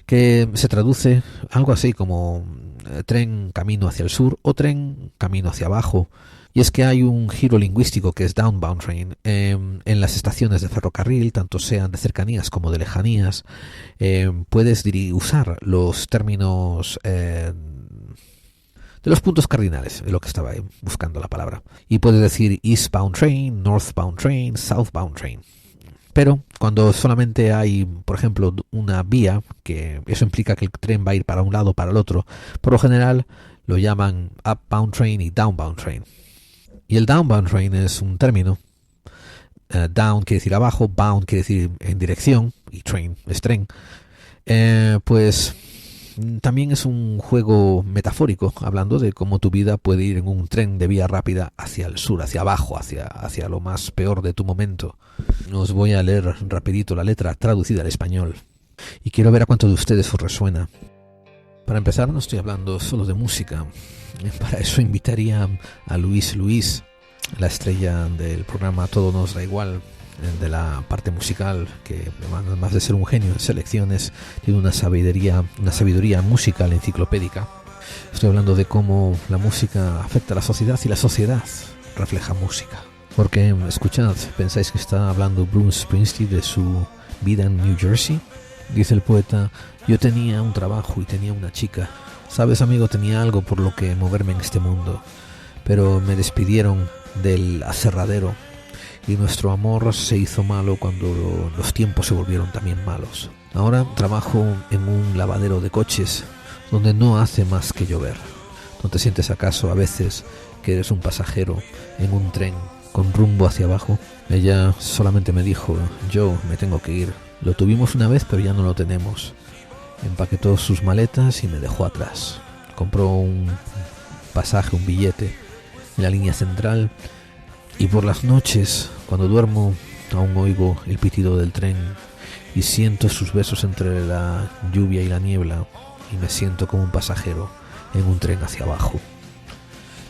que se traduce algo así como tren camino hacia el sur o tren camino hacia abajo. Y es que hay un giro lingüístico que es Downbound Train en las estaciones de ferrocarril, tanto sean de cercanías como de lejanías. Puedes usar los términos de los puntos cardinales, es lo que estaba buscando la palabra. Y puedes decir Eastbound Train, Northbound Train, Southbound Train. Pero cuando solamente hay, por ejemplo, una vía, que eso implica que el tren va a ir para un lado o para el otro, por lo general lo llaman Upbound Train y Downbound Train. Y el downbound train es un término. Down quiere decir abajo, bound quiere decir en dirección, y train es tren. Pues también es un juego metafórico, hablando de cómo tu vida puede ir en un tren de vía rápida hacia el sur, hacia abajo, hacia lo más peor de tu momento. Os voy a leer rapidito la letra traducida al español. Y quiero ver a cuánto de ustedes os resuena. Para empezar, no estoy hablando solo de música. Para eso invitaría a Luis, la estrella del programa Todo nos da igual, de la parte musical, que además de ser un genio en selecciones, tiene una sabiduría musical enciclopédica. Estoy hablando de cómo la música afecta a la sociedad y la sociedad refleja música. Porque, escuchad, ¿pensáis que está hablando Bruce Springsteen de su vida en New Jersey? Dice el poeta, yo tenía un trabajo y tenía una chica. Sabes, amigo, tenía algo por lo que moverme en este mundo, pero me despidieron del aserradero y nuestro amor se hizo malo cuando los tiempos se volvieron también malos. Ahora trabajo en un lavadero de coches donde no hace más que llover. ¿No te sientes acaso a veces que eres un pasajero en un tren con rumbo hacia abajo? Ella solamente me dijo, yo me tengo que ir. Lo tuvimos una vez, pero ya no lo tenemos. Empaquetó sus maletas y me dejó atrás. Compró un pasaje, un billete en la línea central, y por las noches, cuando duermo, aún oigo el pitido del tren y siento sus besos entre la lluvia y la niebla, y me siento como un pasajero en un tren hacia abajo.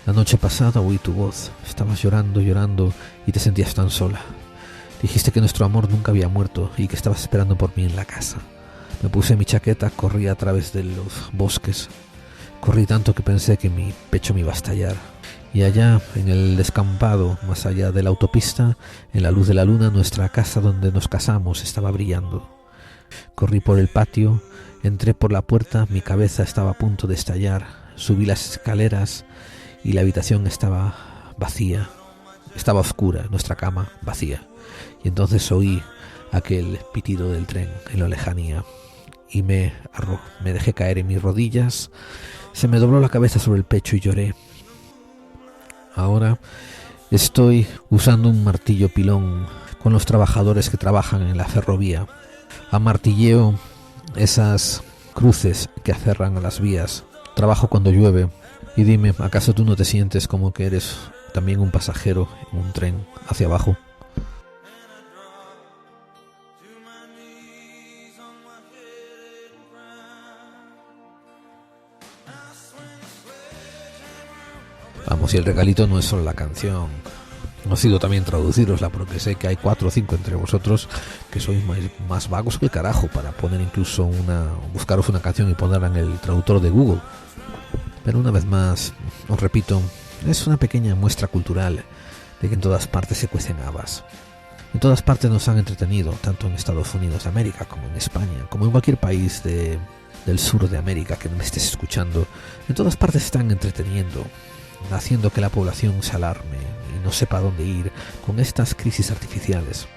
La noche pasada oí tu voz. Estabas llorando y te sentías tan sola. Dijiste que nuestro amor nunca había muerto y que estabas esperando por mí en la casa. Me puse mi chaqueta, corrí a través de los bosques. Corrí tanto que pensé que mi pecho me iba a estallar. Y allá, en el descampado, más allá de la autopista, en la luz de la luna, nuestra casa donde nos casamos estaba brillando. Corrí por el patio, entré por la puerta, mi cabeza estaba a punto de estallar. Subí las escaleras y la habitación estaba vacía. Estaba oscura, nuestra cama vacía. Y entonces oí aquel pitido del tren en la lejanía. y me dejé caer en mis rodillas. Se me dobló la cabeza sobre el pecho y lloré. Ahora estoy usando un martillo pilón con los trabajadores que trabajan en la ferrovía. Amartilleo esas cruces que aferran a las vías. Trabajo cuando llueve. Y dime, ¿acaso tú no te sientes como que eres también un pasajero en un tren hacia abajo? Vamos, y el regalito no es solo la canción. No ha sido también traducirosla, porque sé que hay 4 o 5 entre vosotros que sois más vagos que el carajo para poner incluso buscaros una canción y ponerla en el traductor de Google. Pero una vez más, os repito, es una pequeña muestra cultural de que en todas partes se cuecen habas. En todas partes nos han entretenido, tanto en Estados Unidos de América como en España, como en cualquier país del sur de América que me estés escuchando. En todas partes están entreteniendo, haciendo que la población se alarme y no sepa dónde ir con estas crisis artificiales,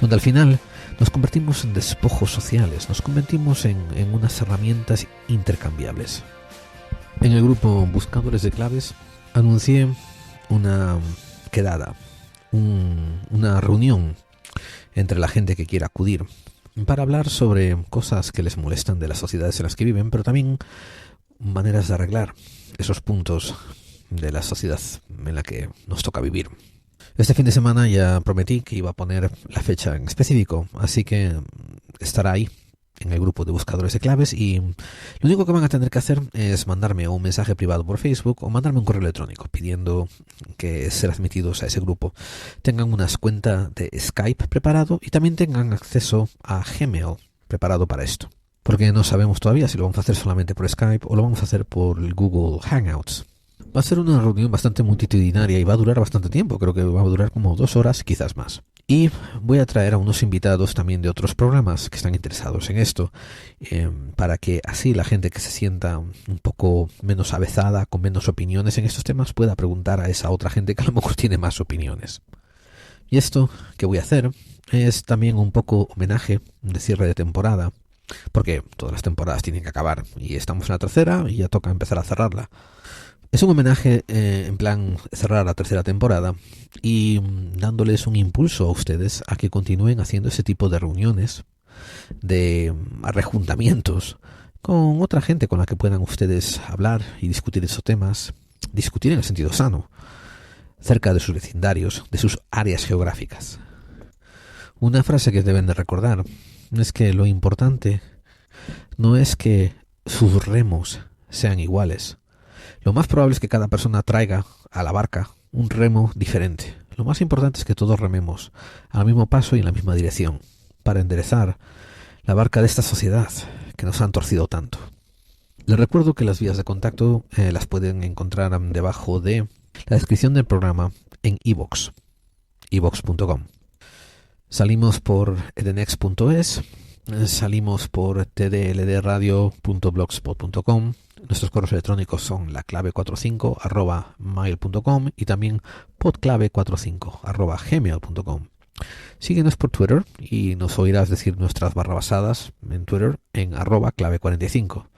donde al final nos convertimos en despojos sociales, nos convertimos en unas herramientas intercambiables. En el grupo Buscadores de Claves anuncié una quedada, una reunión entre la gente que quiera acudir para hablar sobre cosas que les molestan de las sociedades en las que viven, pero también maneras de arreglar esos puntos de la sociedad en la que nos toca vivir. Este fin de semana ya prometí que iba a poner la fecha en específico, así que estará ahí en el grupo de Buscadores de Claves, y lo único que van a tener que hacer es mandarme un mensaje privado por Facebook o mandarme un correo electrónico pidiendo que ser admitidos a ese grupo. Tengan una cuenta de Skype preparado y también tengan acceso a Gmail preparado para esto, porque no sabemos todavía si lo vamos a hacer solamente por Skype o lo vamos a hacer por el Google Hangouts. Va a ser una reunión bastante multitudinaria y va a durar bastante tiempo, creo que va a durar como 2 horas, quizás más. Y voy a traer a unos invitados también de otros programas que están interesados en esto, para que así la gente que se sienta un poco menos avezada, con menos opiniones en estos temas, pueda preguntar a esa otra gente que a lo mejor tiene más opiniones. Y esto que voy a hacer es también un poco homenaje de cierre de temporada, porque todas las temporadas tienen que acabar y estamos en la tercera y ya toca empezar a cerrarla. Es un homenaje en plan cerrar la tercera temporada y dándoles un impulso a ustedes a que continúen haciendo ese tipo de reuniones, de rejuntamientos con otra gente con la que puedan ustedes hablar y discutir esos temas, discutir en el sentido sano, cerca de sus vecindarios, de sus áreas geográficas. Una frase que deben de recordar es que lo importante no es que sus remos sean iguales. Lo más probable es que cada persona traiga a la barca un remo diferente. Lo más importante es que todos rememos al mismo paso y en la misma dirección para enderezar la barca de esta sociedad que nos han torcido tanto. Les recuerdo que las vías de contacto las pueden encontrar debajo de la descripción del programa en iVoox, iVoox.com. Salimos por edenex.es, salimos por tdldradio.blogspot.com. Nuestros correos electrónicos son laclave45@mail.com y también podclave45@gmail.com. Síguenos por Twitter y nos oirás decir nuestras barrabasadas en Twitter en @clave45.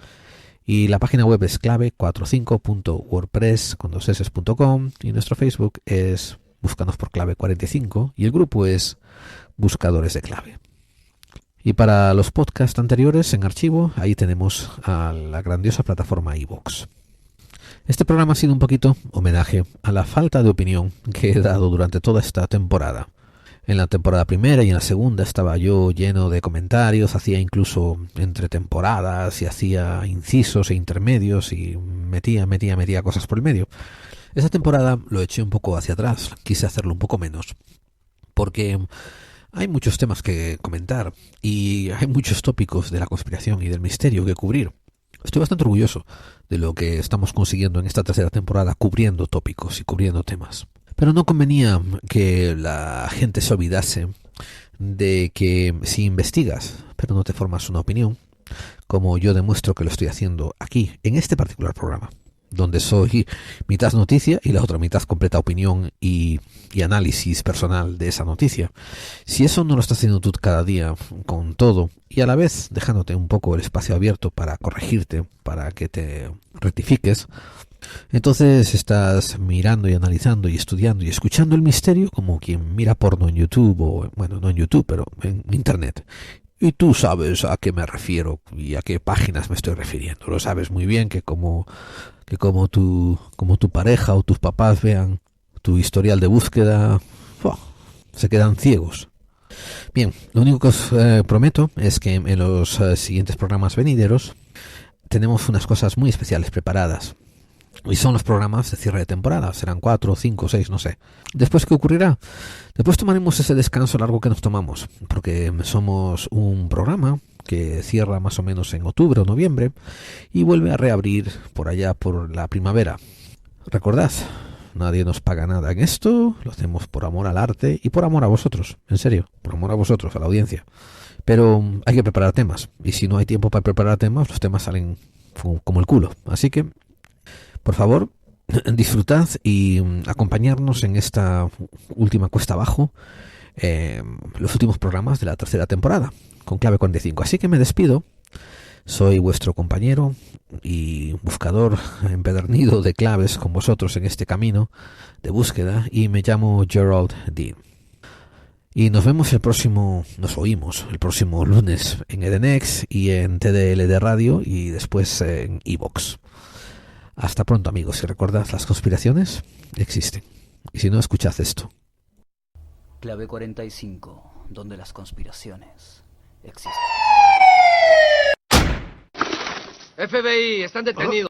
Y la página web es clave45.wordpress.com y nuestro Facebook es búscanos por Clave45 y el grupo es Buscadores de Clave. Y para los podcasts anteriores en archivo, ahí tenemos a la grandiosa plataforma iVoox. Este programa ha sido un poquito homenaje a la falta de opinión que he dado durante toda esta temporada. En la temporada primera y en la segunda estaba yo lleno de comentarios, hacía incluso entre temporadas y hacía incisos e intermedios y metía cosas por el medio. Esa temporada lo eché un poco hacia atrás, quise hacerlo un poco menos, porque hay muchos temas que comentar y hay muchos tópicos de la conspiración y del misterio que cubrir. Estoy bastante orgulloso de lo que estamos consiguiendo en esta tercera temporada, cubriendo tópicos y cubriendo temas. Pero no convenía que la gente se olvidase de que si investigas, pero no te formas una opinión, como yo demuestro que lo estoy haciendo aquí, en este particular programa, donde soy mitad noticia y la otra mitad completa opinión y análisis personal de esa noticia. Si eso no lo estás haciendo tú cada día con todo y a la vez dejándote un poco el espacio abierto para corregirte, para que te rectifiques, entonces estás mirando y analizando y estudiando y escuchando el misterio como quien mira porno en YouTube, o bueno, no en YouTube, pero en Internet. Y tú sabes a qué me refiero y a qué páginas me estoy refiriendo. Lo sabes muy bien que como tu pareja o tus papás vean tu historial de búsqueda, se quedan ciegos. Bien, lo único que os prometo es que en los siguientes programas venideros tenemos unas cosas muy especiales preparadas. Y son los programas de cierre de temporada. Serán 4, 5, 6, no sé. ¿Después qué ocurrirá? Después tomaremos ese descanso largo que nos tomamos, porque somos un programa que cierra más o menos en octubre o noviembre y vuelve a reabrir por allá por la primavera. Recordad, nadie nos paga nada en esto, lo hacemos por amor al arte y por amor a vosotros, en serio, por amor a vosotros, a la audiencia. Pero hay que preparar temas, y si no hay tiempo para preparar temas, los temas salen como el culo. Así que por favor, disfrutad y acompañarnos en esta última cuesta abajo, los últimos programas de la tercera temporada, con Clave 45. Así que me despido. Soy vuestro compañero y buscador empedernido de claves con vosotros en este camino de búsqueda, y me llamo Gerald Dean. Y nos oímos el próximo lunes en Edenex y en TDL de Radio y después en iVoox. Hasta pronto, amigos, y recordad, las conspiraciones existen. Y si no, escuchad esto. Clave 45, donde las conspiraciones existen. FBI, están detenidos.